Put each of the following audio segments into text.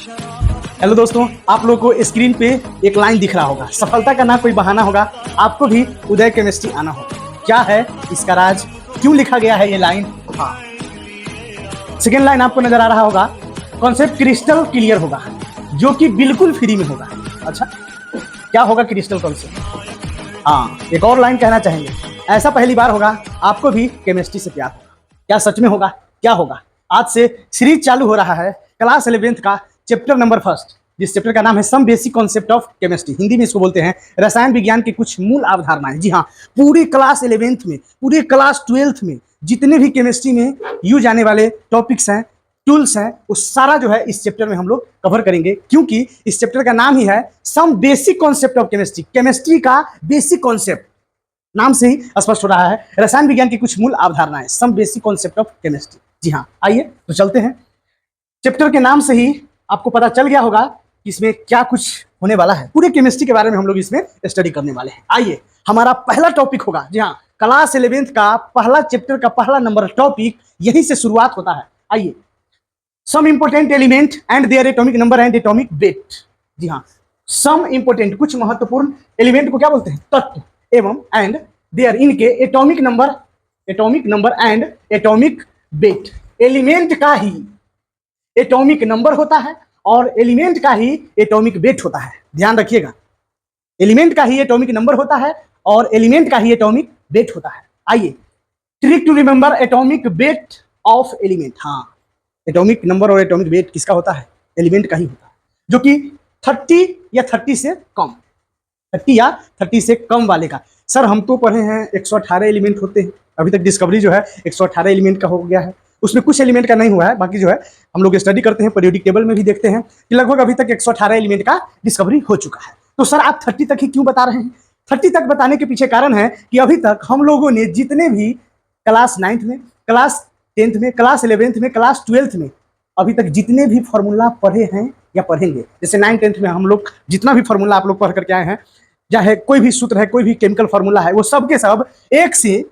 Hello दोस्तों, आप लोगों को स्क्रीन पे एक लाइन दिख रहा होगा। सफलता का ना कोई बहाना होगा, आपको भी उदय केमिस्ट्री आना होगा। क्या है इसका राज, क्यों लिखा गया है ये लाइन? हाँ, सेकेंड लाइन आपको नजर आ रहा होगा, कॉन्सेप्ट क्रिस्टल क्लियर होगा, जो कि बिल्कुल फ्री में होगा। अच्छा, क्या होगा क्रिस्टल कॉन्सेप्ट? हाँ, एक और लाइन कहना चाहेंगे, ऐसा पहली बार होगा आपको भी केमिस्ट्री से प्यार होगा। क्या सच में होगा? क्या होगा? आज से सीरीज चालू हो रहा है क्लास 11th का चैप्टर नंबर फर्स्ट, जिस चैप्टर का नाम है some basic concept of chemistry. Hindi में इसको बोलते हैं रसायन विज्ञान की कुछ मूल अवधारणाएं। जी हाँ, पूरी क्लास 11th में, पूरी क्लास 12th में जितने भी केमिस्ट्री में यूज आने वाले टॉपिक्स हैं, टूल्स हैं, वो सारा जो है इस चैप्टर में हम लोग कवर करेंगे, क्योंकि इस चैप्टर का नाम ही है some basic concept of chemistry. Chemistry का बेसिक कॉन्सेप्ट, नाम से ही स्पष्ट हो रहा है, रसायन विज्ञान की कुछ मूल अवधारणाएं, some basic concept of chemistry. जी हाँ, आइए तो चलते हैं। चैप्टर के नाम से ही आपको पता चल गया होगा कि इसमें क्या कुछ होने वाला है। पूरे केमिस्ट्री के बारे में हम लोग इसमें स्टडी करने वाले हैं। आइए, हमारा पहला टॉपिक होगा, जी हाँ, क्लास 11th का पहला चैप्टर का पहला नंबर टॉपिक यहीं से शुरुआत होता है। आइए, some important element and their atomic number and atomic weight. जी हाँ, सम इंपोर्टेंट, कुछ महत्वपूर्ण एलिमेंट को क्या बोलते हैं? तत्व, एवं एंड देयर, इनके atomic number and atomic wait. Element का ही एटॉमिक नंबर होता है और एलिमेंट का ही एटॉमिक वेट होता है। ध्यान रखिएगा, एलिमेंट का ही एटॉमिक नंबर होता है और एलिमेंट का ही एटॉमिक वेट होता है। आइए, trick to remember atomic weight of element. हाँ, एटॉमिक नंबर और एटॉमिक वेट किसका होता है? एलिमेंट का ही होता है, जो कि 30 या 30 से कम, 30 या 30 से कम वाले का। सर हम तो पढ़े हैं 118 एलिमेंट होते हैं, अभी तक डिस्कवरी जो है 118 एलिमेंट का हो गया है, उसमें कुछ एलिमेंट का नहीं हुआ है। बाकी जो है हम लोग स्टडी करते हैं, पीरियोडिक टेबल में भी देखते हैं कि लगभग अभी तक 118 एलिमेंट का डिस्कवरी हो चुका है। तो सर आप 30 तक ही क्यों बता रहे हैं? 30 तक बताने के पीछे कारण है कि अभी तक हम लोगों ने जितने भी क्लास 9th में, क्लास 10th में, क्लास 11th में, क्लास 12th में अभी तक जितने भी फॉर्मूला पढ़े हैं या पढ़ेंगे, जैसे 9th 10th में हम लोग जितना भी फॉर्मूला आप लोग पढ़ करके आए हैं, चाहे कोई भी सूत्र है, कोई भी केमिकल फॉर्मूला है, वो सब के सब 1 से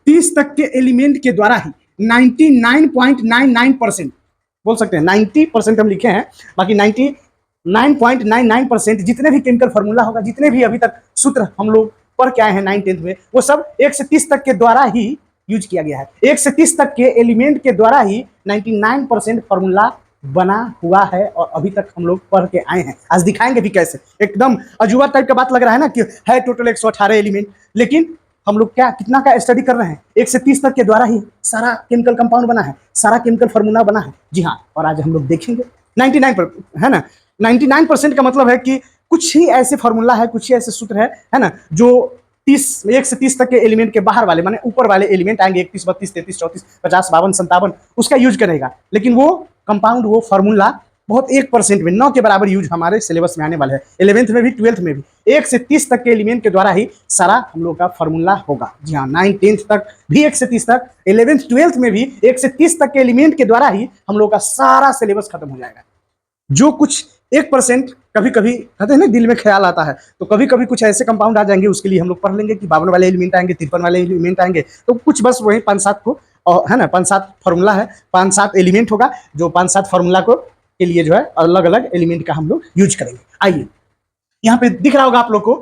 30 तक के एलिमेंट के द्वारा ही 99.99% बोल सकते हैं, 90% हम लिखे हैं, बाकी 99.99% जितने भी केमिकल फॉर्मूला होगा, जितने भी अभी तक सूत्र हम लोग पढ़ के आए हैं 9th 10th में, वो सब 1 से 30 तक के द्वारा ही यूज किया गया है। 1 से 30 तक के एलिमेंट के द्वारा ही 99% फॉर्मूला बना हुआ है और अभी तक हम लोग पढ़ के आए हैं। आज दिखाएंगे भी कैसे। एकदम अजूबा टाइप का बात लग रहा है ना कि है टोटल 118 एलिमेंट, लेकिन हम लोग क्या कितना का स्टडी कर रहे हैं? 1 से 30 तक के द्वारा ही सारा केमिकल कंपाउंड बना है, सारा केमिकल फार्मूला बना है। जी हाँ, और आज हम लोग देखेंगे 99 है ना, 99% का मतलब है कि कुछ ही ऐसे फार्मूला है, कुछ ही ऐसे सूत्र है ना, जो 1 से 30 तक के एलिमेंट के बाहर वाले, माने ऊपर वाले एलिमेंट आएंगे 31, 32, 33, 34, 50, 52, 57, उसका यूज करेगा। लेकिन वो कंपाउंड, वो फार्मूला बहुत 1% में, 9 के बराबर यूज हमारे सिलेबस में आने वाले हैं। 11th में भी, 12th में भी 1 से 30 तक के एलिमेंट के द्वारा ही सारा हम लोग का फार्मूला होगा। जी हाँ, 9th 10th तक भी 1 से 30 तक, 11th 12th में भी 1 से 30 तक के एलिमेंट के द्वारा ही हम लोग का सारा सिलेबस खत्म हो जाएगा। जो कुछ 1% कभी कभी कहते हैं ना दिल में ख्याल आता है, तो कभी कभी कुछ ऐसे कंपाउंड आ जाएंगे, उसके लिए हम लोग पढ़ लेंगे कि 52 वाले एलिमेंट आएंगे, 53 वाले एलिमेंट आएंगे, तो कुछ बस वही 5-7 को, और है ना 5-7 फार्मूला है, 5-7 एलिमेंट होगा, जो 5-7 फार्मूला को के लिए जो है अलग अलग एलिमेंट का हम लोग यूज करेंगे। आइए, यहाँ पे दिख रहा होगा आप लोग को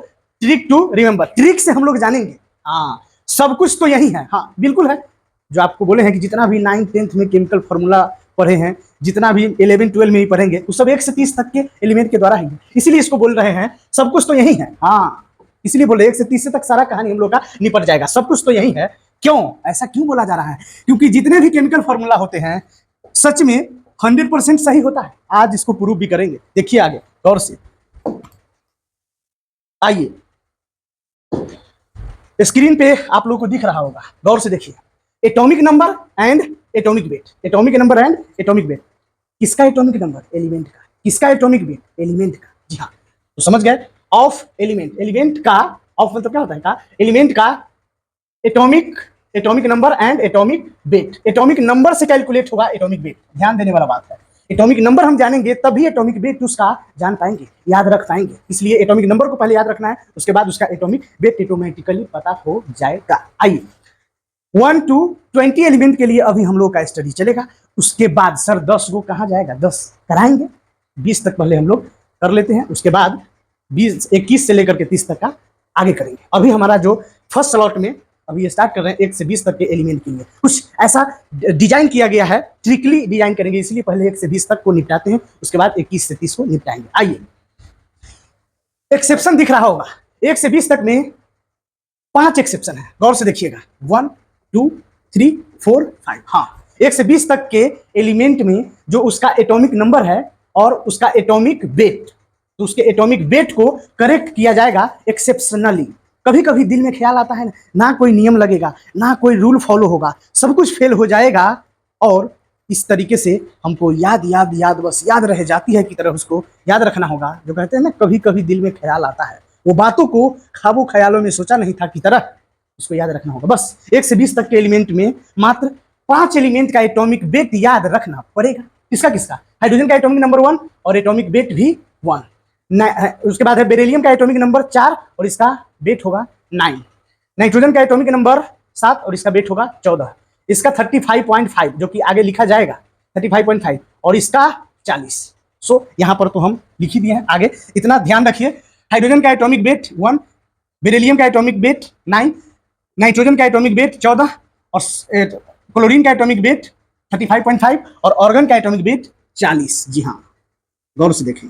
ट्रिक टू रिमेंबर। ट्रिक से हम लोग जानेंगे। हाँ, सब कुछ तो यही है। हाँ बिल्कुल है, जो आपको बोले हैं कि जितना भी 9th 10th में केमिकल फार्मूला पढ़े हैं, जितना भी 11 12 में ही पढ़ेंगे, वो सब 1 से 30 तक के एलिमेंट के द्वारा ही, इसीलिए इसको बोल रहे हैं सब कुछ तो यही है। हाँ, इसलिए बोले 1 से 30 तक सारा कहानी हम लोग का निपट जाएगा, सब कुछ तो यही है। क्यों ऐसा क्यों बोला जा रहा है? क्योंकि जितने भी केमिकल फार्मूला होते हैं सच में 100% सही होता है। आज इसको प्रूव भी करेंगे, देखिए आगे गौर से। आइए, स्क्रीन पे आप लोगों को दिख रहा होगा, गौर से देखिए, atomic number and atomic wait. Atomic number and atomic weight, किसका एटॉमिक नंबर? एलिमेंट का। किसका एटॉमिक वेट? एलिमेंट का। जी हाँ, तो समझ गए, ऑफ एलिमेंट, एलिमेंट का, ऑफ मतलब क्या होता है का, एलिमेंट का atomic number and atomic wait. Atomic number से कैलकुलेट होगा एटॉमिक वेट, ध्यान देने वाला बात है। एटॉमिक नंबर हम जानेंगे तभी एटॉमिक वेट उसका जान पाएंगे, याद रख पाएंगे। इसलिए एटॉमिक नंबर को पहले याद रखना है, उसके बाद उसका एटॉमिक वेट ऑटोमेटिकली पता हो जाएगा। आइए, 1 to 20 एलिमेंट के लिए अभी हम लोग का स्टडी चलेगा, उसके बाद सर 10 को कहाँ जाएगा, 10 कराएंगे। 20 तक पहले हम लोग कर लेते हैं, उसके बाद 21 से लेकर के 30 तक का आगे करेंगे। अभी हमारा जो फर्स्ट स्लॉट में अभी स्टार्ट कर रहे हैं 1 से 20 तक के एलिमेंट के लिए, कुछ ऐसा डिजाइन किया गया है, ट्रिकली डिजाइन करेंगे, इसलिए पहले 1 से 20 तक को निपटाते हैं, उसके बाद 21 से 30 को निपटाएंगे। आइए, एक्सेप्शन दिख रहा होगा, 1 से 20 तक में 5 एक्सेप्शन है, गौर से देखिएगा, 1 2 3 4 5। हाँ, 1 से 20 तक के एलिमेंट में जो उसका एटॉमिक नंबर है और उसका एटॉमिक वेट, तो उसके एटॉमिक वेट को करेक्ट किया जाएगा एक्सेप्शनली। कभी कभी दिल में ख्याल आता है ना कोई नियम लगेगा, ना कोई रूल फॉलो होगा, सब कुछ फेल हो जाएगा, और इस तरीके से हमको याद याद याद बस याद रह जाती है की तरह उसको याद रखना होगा। जो कहते हैं ना, कभी कभी दिल में ख्याल आता है, वो बातों को ख्वाबों ख्यालों में सोचा नहीं था की तरह उसको याद रखना होगा। बस 1 से 20 तक के एलिमेंट में मात्र 5 एलिमेंट का एटॉमिक वेट याद रखना पड़ेगा। किसका किसका? हाइड्रोजन का एटॉमिक नंबर 1 और एटॉमिक वेट भी 1। उसके बाद है बेरिलियम का एटॉमिक नंबर 4 और इसका वेट होगा 9। नाइट्रोजन का एटॉमिक नंबर 7 और इसका वेट होगा 14। इसका 35.5 जो कि आगे लिखा जाएगा 35.5 और इसका 40। सो यहाँ पर तो हम लिख ही दिए हैं, आगे इतना ध्यान रखिए। हाइड्रोजन का एटॉमिक वेट 1, बेरिलियम का एटॉमिक वेट 9, नाइट्रोजन का एटॉमिक वेट 14 और क्लोरीन का एटॉमिक वेट 35.5 और ऑर्गन का एटॉमिक वेट 40। जी हाँ, गौर से देखें।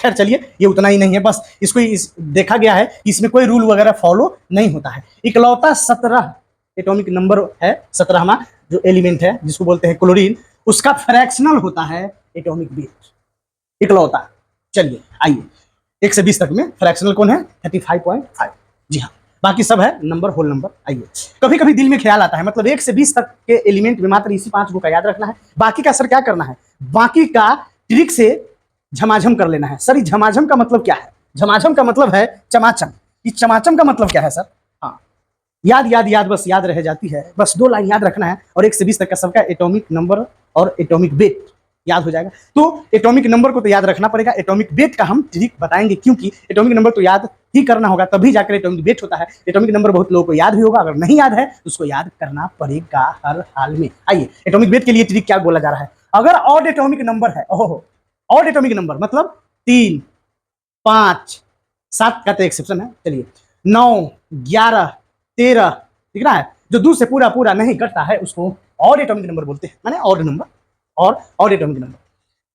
खैर चलिए, ये उतना ही नहीं है, बस इसको देखा गया है कि इसमें कोई रूल वगैरह फॉलो नहीं होता है। इकलौता 17 एटॉमिक नंबर है, 17वां जो एलिमेंट है जिसको बोलते हैं क्लोरीन, उसका फ्रैक्शनल होता है एटॉमिक वेट, इकलौता। चलिए आइए, 1 से 20 तक में फ्रैक्शनल कौन है? 35.5। जी हाँ, बाकी सब है नंबर, होल नंबर। आइए, कभी कभी दिल में ख्याल आता है, मतलब 1 से 20 तक के एलिमेंट में मात्र इसी 5 को का याद रखना है, बाकी का सर क्या करना है? बाकी का ट्रिक से झमाझम कर लेना है। सर ये झमाझम का मतलब क्या है? झमाझम का मतलब है चमाचम। इस चमाचम का मतलब क्या है सर? हाँ, याद याद याद बस याद रह जाती है, बस 2 लाइन याद रखना है और 1 से 20 तक का सबका एटॉमिक नंबर और एटॉमिक वेट याद हो जाएगा। तो एटॉमिक नंबर को तो याद रखना पड़ेगा, एटॉमिक वेट का हम ट्रिक बताएंगे, क्योंकि एटॉमिक नंबर तो याद ही करना होगा, तभी जाकर एटॉमिक वेट होता है। एटॉमिक नंबर बहुत लोगों को याद भी होगा, अगर नहीं याद है तो उसको याद करना पड़ेगा हर हाल में। आइए, एटॉमिक वेट के लिए ट्रिक क्या बोला जा रहा है? अगर ऑड एटॉमिक नंबर है, ओहो, ऑड एटॉमिक नंबर मतलब 3 5 7 का तो एक्सेप्शन है, चलिए 9 11 13, दिख रहा है, जो 2 से पूरा पूरा नहीं कटता है उसको ऑड एटॉमिक नंबर बोलते हैं, माने ऑड नंबर और ऑड एटॉमिक नंबर।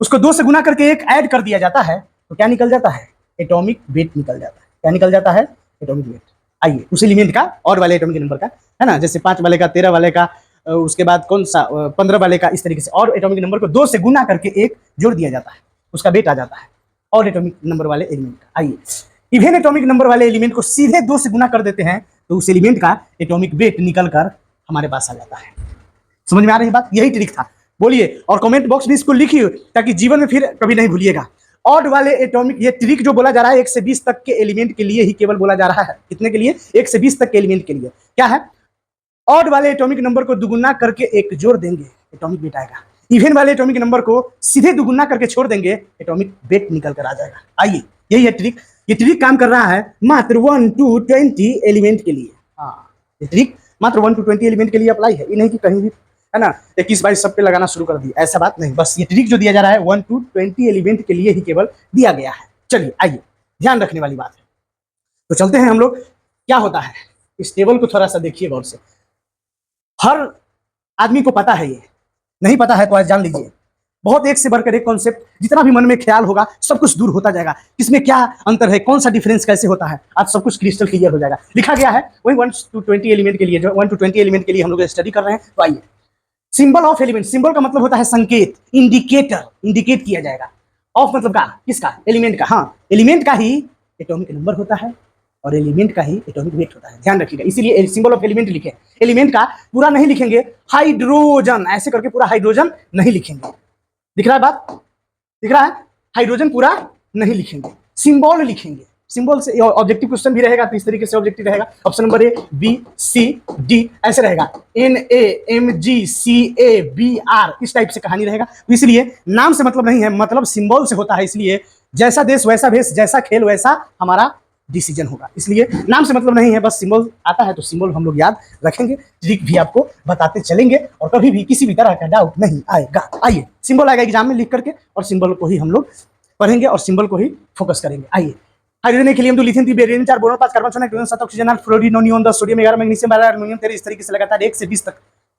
उसको 2 से गुना करके एक ऐड कर दिया जाता है तो क्या निकल जाता है? एटॉमिक वेट निकल जाता है। क्या निकल जाता है? Atomic weight. आइए, उस एलिमेंट का ऑड वाले एटॉमिक नंबर का, है ना, जैसे 5 वाले का, 13 वाले का, उसके बाद कौन सा 15 वाले का, इस तरीके से और एटॉमिक नंबर को 2 से गुना करके एक जोड़ दिया जाता है, उसका वेट आ जाता है और एटॉमिक नंबर वाले एलिमेंट का। आइए, इवन एटॉमिक नंबर वाले एलिमेंट को सीधे 2 से गुना कर देते हैं तो उस एलिमेंट का एटॉमिक वेट निकल कर हमारे पास आ जाता है। समझ में आ रही बात? यही ट्रिक था। बोलिए, और कमेंट बॉक्स में इसको लिखिए ताकि जीवन में फिर कभी नहीं भूलिएगा। ऑड वाले एटॉमिक, ये ट्रिक जो बोला जा रहा है 1 से 20 तक के एलिमेंट के लिए ही केवल बोला जा रहा है। कितने के लिए? 1 से 20 तक के एलिमेंट के लिए। क्या है? ऑड वाले एटॉमिक नंबर को दुगुना करके एक जोड़ देंगे, एटॉमिक वेट आएगा। इवन वाले एटॉमिक नंबर को सीधे दुगुना करके छोड़ देंगे, एटॉमिक वेट निकल कर आ जाएगा। आइए, यही है ट्रिक। ये ट्रिक काम कर रहा है मात्र 1 to 20 एलिमेंट के लिए। हाँ, ये ट्रिक मात्र 1 to 20 एलिमेंट के लिए अप्लाई है, ये नहीं कि कहीं भी, है ना, 21-22 सब पे लगाना शुरू कर दिया, ऐसा बात नहीं। बस ये ट्रिक जो दिया जा रहा है 1 to 20 एलिमेंट के लिए ही केवल दिया गया है। चलिए आइए, ध्यान रखने वाली बात है। तो चलते हैं हम लोग। क्या होता है इस टेबल को थोड़ा सा देखिए गौर से। हर आदमी को पता है, ये नहीं पता है तो आज जान लीजिए। बहुत एक से बढ़कर एक कॉन्सेप्ट, जितना भी मन में ख्याल होगा सब कुछ दूर होता जाएगा। किसमें क्या अंतर है, कौन सा डिफरेंस कैसे होता है, आज सब कुछ क्रिस्टल क्लियर हो जाएगा। लिखा गया है वही 1 to 20 एलिमेंट के लिए, जो 1 to 20 एलिमेंट के लिए हम लोग स्टडी कर रहे हैं। तो आइए, सिंबल ऑफ एलिमेंट, सिंबल का मतलब होता है संकेत, इंडिकेटर, इंडिकेट किया जाएगा। ऑफ मतलब का, किसका? एलिमेंट का। हाँ, एलिमेंट का ही एटॉमिक नंबर होता है और एलिमेंट का ही एटॉमिक वेट होता है, ध्यान रखिएगा। इसीलिए सिंबल ऑफ एलिमेंट लिखे। एलिमेंट का पूरा नहीं लिखेंगे, हाइड्रोजन ऐसे करके पूरा हाइड्रोजन नहीं लिखेंगे। दिख रहा है बात? दिख रहा है? हाइड्रोजन पूरा नहीं लिखेंगे, सिंबल लिखेंगे। सिंबल से ऑब्जेक्टिव क्वेश्चन भी रहेगा, तो इस तरीके से ऑब्जेक्टिव रहेगा। Option number A, B, C, D ऐसे रहेगा। NAMGCABR इस टाइप से कहानी रहेगा। तो इसलिए नाम से मतलब नहीं है, मतलब सिंबल से होता है। इसलिए जैसा देश वैसा भेष, जैसा खेल वैसा हमारा डिसीजन होगा। इसलिए नाम से मतलब नहीं है, बस सिंबल आता है तो सिंबल हम लोग याद रखेंगे, ट्रिक भी आपको बताते चलेंगे और कभी भी किसी भी तरह का डाउट नहीं आएगा। आइए, सिंबल आएगा एग्जाम में लिख करके और सिंबल को ही हम लोग पढ़ेंगे और सिंबल को ही फोकस करेंगे। आइए, hydrogen, helium, 2 lithium, 3 beryllium, 4 boron, 5 carbon, 6 nitrogen, 7 oxygen, 8 fluorine, 9 neon, 10 sodium, 11 magnesium, 12 aluminium, 13 इस तरीके से लगातार 1 से 20 तक।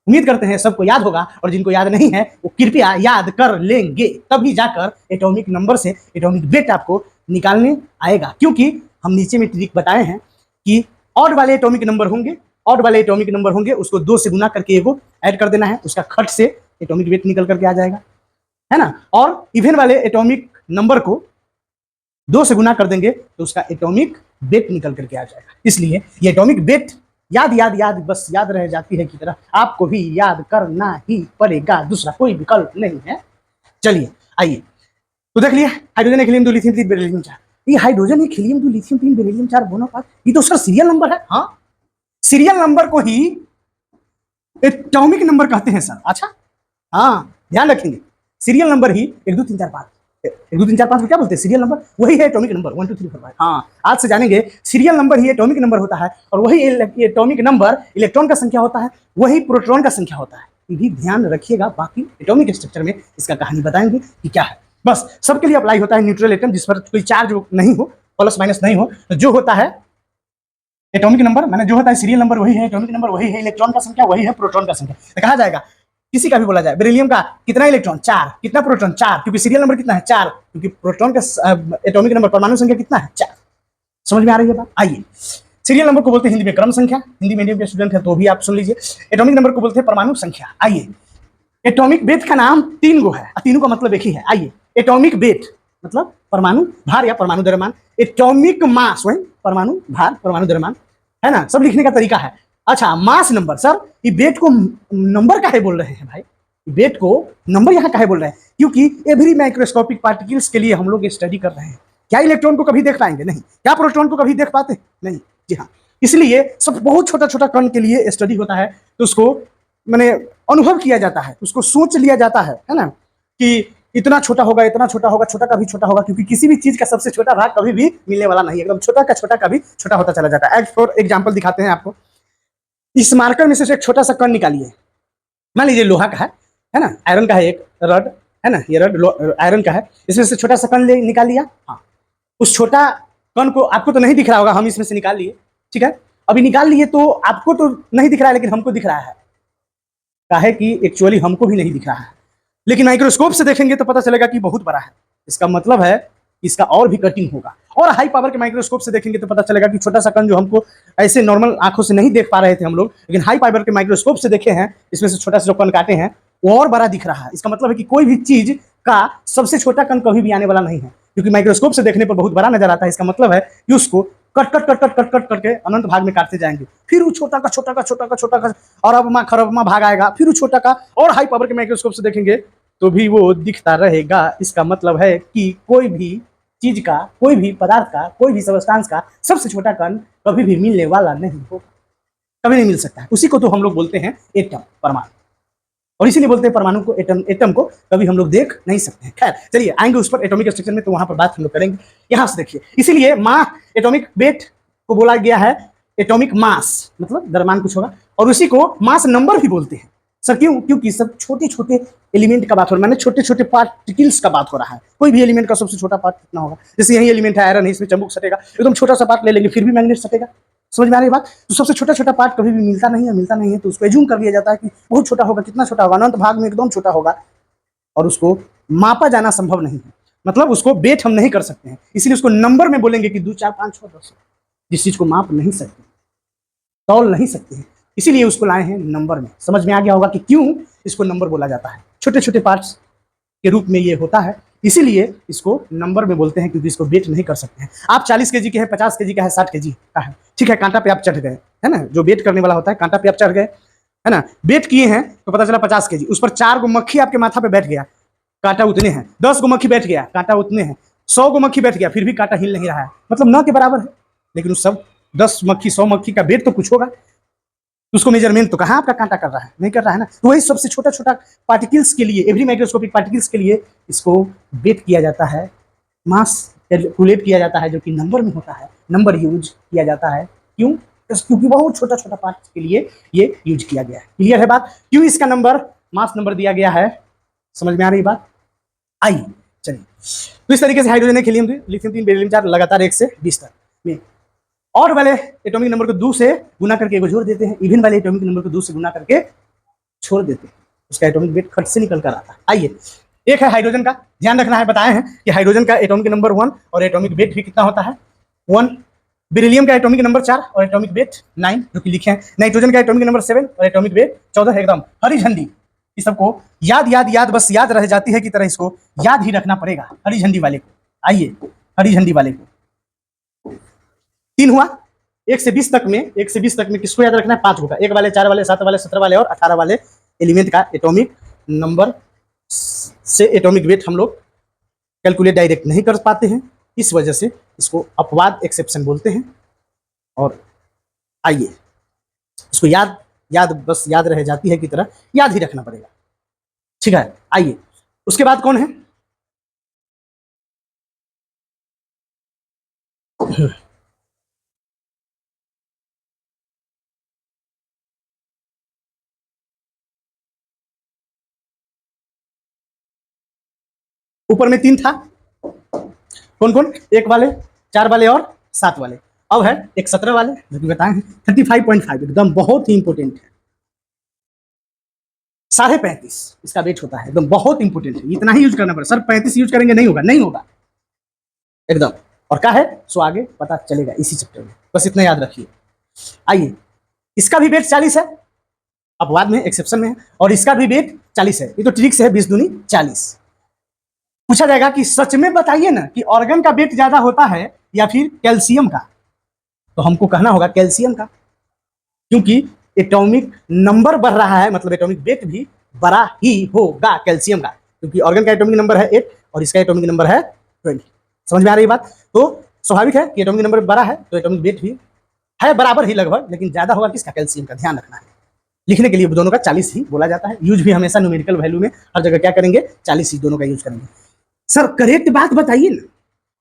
उम्मीद करते हैं सबको याद होगा, और जिनको याद नहीं है वो कृपया याद कर लेंगे, तभी जाकर एटॉमिक नंबर से एटॉमिक वेट आपको निकालने आएगा। क्योंकि हम नीचे में ट्रिक बताए हैं कि ऑड वाले एटॉमिक नंबर होंगे, ऑड वाले एटॉमिक नंबर होंगे, उसको 2 से गुना करके एगो ऐड कर देना है, उसका खट से एटॉमिक वेट निकल करके आ जाएगा, है ना। और इवन वाले एटॉमिक नंबर को 2 से गुना कर देंगे तो उसका एटॉमिक वेट निकल करके आ जाएगा। इसलिए ये एटॉमिक वेट याद याद याद बस याद रह जाती है की तरह आपको भी याद करना ही पड़ेगा, दूसरा कोई विकल्प नहीं है। चलिए आइए, तो देख लिए हाइड्रोजन, हीलियम, 2 लिथियम, 3 बेरिलियम, 4। ये hydrogen, helium, 2 lithium, 3 beryllium, 4 boron, 5, ये तो उसका सीरियल नंबर है। हाँ, सीरियल नंबर को ही एटॉमिक नंबर कहते हैं सर। अच्छा, हाँ ध्यान रखेंगे, सीरियल नंबर ही 1 2 3 4 5, 1 2 3 4 5 को क्या बोलते हैं? सीरियल नंबर, वही है एटॉमिक नंबर 1 2 3 4 5। हाँ, आज से जानेंगे सीरियल नंबर ही एटॉमिक नंबर होता है, और वही एटॉमिक नंबर इलेक्ट्रॉन का संख्या होता है, वही प्रोटॉन का संख्या होता है। ये भी ध्यान रखिएगा। बाकी एटॉमिक स्ट्रक्चर में इसका कहानी बताएंगे कि क्या है। बस सबके लिए अप्लाई होता है न्यूट्रल एटम, जिस पर कोई चार्ज नहीं हो, प्लस माइनस नहीं हो, तो जो होता है एटॉमिक नंबर, मैंने जो होता है सीरियल नंबर वही है, एटॉमिक नंबर वही है, इलेक्ट्रॉन का संख्या वही है, प्रोटॉन का संख्या। तो कहा जाएगा, किसी का भी बोला जाए, बेरिलियम का कितना इलेक्ट्रॉन? 4, कितना प्रोटॉन? 4, क्योंकि सीरियल नंबर कितना है? 4, क्योंकि प्रोटॉन का एटॉमिक नंबर, परमाणु संख्या कितना है? 4। समझ में आ रही है बात? आइए, सीरियल नंबर को बोलते हैं हिंदी में क्रम संख्या, हिंदी मीडियम के स्टूडेंट है तो भी आप सुन लीजिए। एटॉमिक नंबर को बोलते हैं परमाणु संख्या। आइए, एटॉमिक वेट का नाम 3 गो है, तीनों का मतलब एक ही है। आइए, एटॉमिक वेट मतलब परमाणु भार या परमाणु द्रव्यमान, एटॉमिक मास वही परमाणु भार, परमाणु द्रव्यमान, है ना। सब लिखने का तरीका है। अच्छा, मास नंबर, सर ये वेट को नंबर काहे बोल रहे हैं भाई? वेट को नंबर यहाँ काहे बोल रहे हैं? क्योंकि एवरी माइक्रोस्कोपिक पार्टिकल्स के लिए हम लोग स्टडी कर रहे हैं। क्या इलेक्ट्रॉन को कभी देख पाएंगे? नहीं। क्या प्रोटॉन को कभी देख पाते? नहीं। जी हाँ, इसलिए सब बहुत छोटा छोटा कण के लिए स्टडी होता है, तो उसको मैंने अनुभव किया जाता है, उसको सोच लिया जाता है ना, कि इतना छोटा होगा, इतना छोटा होगा, छोटा का भी छोटा होगा, क्योंकि किसी भी चीज का सबसे छोटा भाग कभी भी मिलने वाला नहीं है, एकदम छोटा का छोटा का भी छोटा होता चला जाता है। फॉर एग्जाम्पल दिखाते हैं आपको, इस मार्कर में से एक छोटा सा कण निकालिए, मान लीजिए लोहा का है ना, आयरन का है एक रड, है ना, ये रड आयरन का है, इसमें से छोटा सा कण निकाल लिया। हाँ, उस छोटा कण को आपको तो नहीं दिख रहा होगा, हम इसमें से निकाल लिए, ठीक है। अभी निकाल लिए तो आपको तो नहीं दिख रहा है, लेकिन हमको दिख रहा है। काहे कि एक्चुअली हमको भी नहीं दिख रहा है, लेकिन माइक्रोस्कोप से देखेंगे तो पता चलेगा कि बहुत बड़ा है। इसका मतलब है इसका और भी कटिंग होगा, और हाई पावर के माइक्रोस्कोप से देखेंगे तो पता चलेगा कि छोटा सा कण जो हमको ऐसे नॉर्मल आंखों से नहीं देख पा रहे थे हम लोग, लेकिन हाई पावर के माइक्रोस्कोप से देखे हैं, इसमें से छोटा सा जो कण काटे हैं वो और बड़ा दिख रहा है। इसका मतलब है कि कोई भी चीज का सबसे छोटा कण कभी भी आने वाला नहीं है, क्योंकि माइक्रोस्कोप से देखने पर बहुत बड़ा नजर आता है। इसका मतलब है कि उसको cut cut cut cut cut cut करके अनंत भाग में काटते जाएंगे, फिर वो छोटा का छोटा का छोटा का छोटा का अरबमा खरबमा भाग आएगा, फिर वो छोटा का, और हाई पावर के माइक्रोस्कोप से देखेंगे तो भी वो दिखता रहेगा। इसका मतलब है कि कोई भी चीज का, कोई भी पदार्थ का, कोई भी सब्सटेंस का सबसे छोटा कण कभी भी मिलने वाला नहीं होगा, कभी नहीं मिल सकता है। उसी को तो हम लोग बोलते हैं एटम, परमाणु, और इसीलिए बोलते हैं परमाणु को एटम। एटम को कभी हम लोग देख नहीं सकते हैं। खैर चलिए, आएंगे उस पर एटॉमिक स्ट्रक्चर में, तो वहां पर बात हम लोग करेंगे। यहां से देखिए, इसीलिए एटॉमिक वेट को बोला गया है एटॉमिक मास, मतलब द्रव्यमान कुछ होगा, और उसी को मास नंबर भी बोलते हैं। सर क्यों? क्योंकि सब छोटे छोटे एलिमेंट का बात हो रहा है, मैंने छोटे छोटे पार्टिकल्स का बात हो रहा है। कोई भी एलिमेंट का सबसे छोटा पार्ट कितना होगा? जैसे यही एलिमेंट है आयरन है, इसमें चुंबक सटेगा, एकदम छोटा सा पार्ट ले लेंगे फिर भी मैग्नेट सटेगा। समझ में आ रही बात? तो सबसे छोटा छोटा पार्ट कभी भी मिलता नहीं है, मिलता नहीं है, तो उसको एज्यूम कर लिया जाता है कि बहुत छोटा होगा। कितना छोटा होगा? अनंत भाग में एकदम छोटा होगा, और उसको मापा जाना संभव नहीं है, मतलब उसको वेट हम नहीं कर सकते हैं, इसलिए उसको नंबर में बोलेंगे कि 2 4 5 6 10। जिस चीज को माप नहीं सकते, तौल नहीं सकते हैं, इसीलिए उसको लाए हैं नंबर में। समझ में आ गया होगा कि क्यों इसको नंबर बोला जाता है। छोटे छोटे पार्ट्स के रूप में ये होता है, इसीलिए इसको नंबर में बोलते हैं, क्योंकि इसको वेट नहीं कर सकते हैं। आप 40 kg के हैं, 50 kg का है, 60 kg का है, ठीक है, कांटा पे आप चढ़ गए, है ना, जो वेट करने वाला होता है, कांटा पे आप चढ़ गए, है ना, वेट किए हैं तो पता चला 50 kg, उस पर 4 गो मक्खी आपके माथा पे बैठ गया, कांटा उतने हैं, 10 गो मक्खी बैठ गया, कांटा उतने हैं, 100 गो मक्खी बैठ गया, फिर भी कांटा हिल नहीं रहा है, मतलब न के बराबर है। लेकिन उस सब 10 मक्खी 100 मक्खी का वेट तो कुछ होगा, उसको मेजरमेंट तो कहाँ आपका कांटा कर रहा है? नहीं कर रहा है ना। तो वही सबसे छोटा छोटा पार्टिकल्स के लिए, एवरी माइक्रोस्कोपिक पार्टिकल्स के लिए इसको वेट किया जाता है, मास कैलकुलेट किया जाता है, जो कि नंबर में होता है, नंबर यूज किया जाता है। क्यों? क्योंकि बहुत छोटा छोटा पार्ट के लिए ये यूज किया गया है। क्लियर है बात? क्यों इसका नंबर मास नंबर दिया गया है? समझ में आ रही बात? आइए चलिए, तो इस तरीके से हाइड्रोजन है, हीलियम 3, लिथियम 3, बेरिलियम 4 लगातार 1 से 20 तक में और वाले एटॉमिक नंबर को 2 से गुना करके एक जोड़ देते हैं, इवन वाले एटॉमिक नंबर को 2 से गुना करके छोड़ देते हैं, उसका एटॉमिक वेट खट से निकल कर आता है। आइए, एक है हाइड्रोजन का, ध्यान रखना है, बताए हैं कि हाइड्रोजन का एटॉमिक नंबर 1 और एटॉमिक वेट भी कितना होता है 1। बेरिलियम का एटॉमिक नंबर 4 और एटॉमिक वेट 9 जो कि लिखे हैं। नाइट्रोजन का एटॉमिक नंबर 7 और एटॉमिक वेट 14 एकदम हरी झंडी। इस सबको याद याद याद बस याद रह जाती है की तरह इसको याद ही रखना पड़ेगा हरी झंडी वाले को। आइए, हरी झंडी वाले को 3 हुआ। 1 से 20 तक में, 1 से 20 तक में किसको याद रखना है 5 होगा, 1 वाले, 4 वाले, 7 वाले, 17 वाले और 18 वाले एलिमेंट का एटॉमिक नंबर से एटॉमिक वेट हम लोग कैलकुलेट डायरेक्ट नहीं कर पाते हैं, इस वजह से इसको अपवाद एक्सेप्शन बोलते हैं। और आइए, इसको याद याद बस याद रह जाती है की तरह याद ही रखना पड़ेगा, ठीक है। आइए, उसके बाद कौन है ऊपर में 3 था, कौन कौन, 1 वाले, 4 वाले और 7 वाले। अब है एक 17 वाले जो कि बताए हैं 35.5 एकदम बहुत ही इंपोर्टेंट है, 35.5 इसका वेट होता है, एकदम बहुत इंपोर्टेंट है, इतना ही यूज करना पड़ेगा सर, 35 यूज करेंगे नहीं होगा, नहीं होगा एकदम। और क्या है सो आगे पता चलेगा इसी चैप्टर में, बस इतना याद रखिए। आइए, इसका भी वेट 40 है, अपवाद में एक्सेप्शन में है, और इसका भी वेट 40 है, ये तो ट्रिक्स है, 20 दूनी 40। पूछा जाएगा कि सच में बताइए ना कि ऑर्गन का वेट ज्यादा होता है या फिर कैल्शियम का, तो हमको कहना होगा कैल्शियम का, क्योंकि एटॉमिक नंबर बढ़ रहा है, मतलब एटॉमिक वेट भी बड़ा ही होगा कैल्शियम का, क्योंकि ऑर्गन का एटॉमिक नंबर है 8 और इसका एटॉमिक नंबर है 20। समझ में आ रही बात? तो स्वाभाविक है कि एटॉमिक नंबर बड़ा है तो एटॉमिक वेट भी है बराबर ही लगभग, लेकिन ज्यादा होगा किसका, कैल्शियम का। ध्यान रखना है, लिखने के लिए दोनों का 40 ही बोला जाता है, यूज भी हमेशा न्यूमेरिकल वैल्यू में हर जगह क्या करेंगे 40 ही दोनों का यूज करेंगे। सर करेक्ट बात बताइए ना,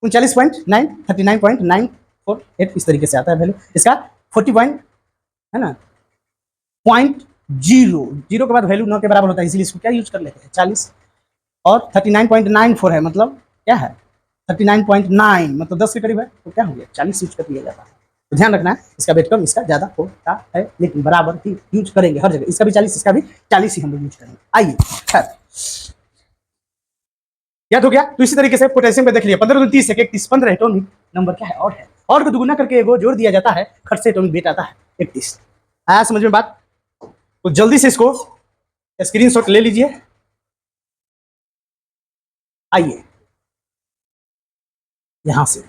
39.9, 39.948 इस तरीके से आता है वैल्यू इसका, 40 पॉइंट है ना, 0.0 जीरो के बाद वैल्यू 9 के बराबर होता है, इसीलिए इसको क्या यूज कर लेते हैं 40। और 39.94 है, मतलब क्या है 39.9 मतलब 10 के करीब है, तो क्या हो गया 40 यूज कर दिया जाता है। तो ध्यान रखना है, इसका वेट कम इसका ज्यादा होता है, लेकिन बराबर ही यूज करेंगे हर जगह, इसका भी 40 इसका भी 40 ही हम लोग यूज करेंगे। आइए खैर याद हो गया। तो इसी तरीके से पोटेशियम पे देख लिया 15 30 1 30 15 एटॉमिक नंबर क्या है और है, और को दुगुना करके एगो जोड़ दिया जाता है, खट से एटॉमिक वेट आता है 31। आया समझ में बात? तो जल्दी से इसको स्क्रीनशॉट ले लीजिए। आइए यहां से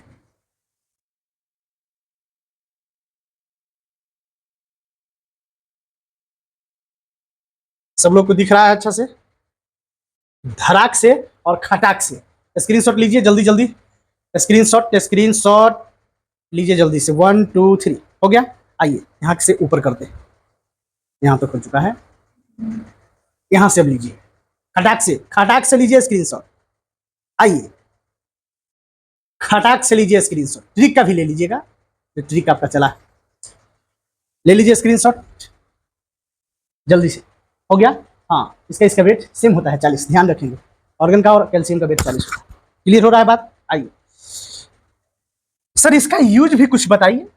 सब लोग को दिख रहा है अच्छा से, धड़ाक से और खटाक से स्क्रीनशॉट लीजिए जल्दी जल्दी, स्क्रीनशॉट लीजिए जल्दी से, 1 2 3 हो गया। आइए यहाँ से ऊपर करते हैं, यहाँ तक हो चुका है, यहाँ से अब लीजिए खटाक से लीजिए स्क्रीनशॉट। आइए खटाक से लीजिए स्क्रीनशॉट, ट्रिक का भी ले लीजिएगा, तो ट्रिक आपका चला ले लीजिए स्क्रीनशॉट जल्दी से, हो गया। हाँ इसका वेट सेम होता है 40, ध्यान रखेंगे, ऑर्गन का और कैल्शियम का वेट 40 होता है। क्लियर हो रहा है बात? आइए सर इसका यूज भी कुछ बताइए,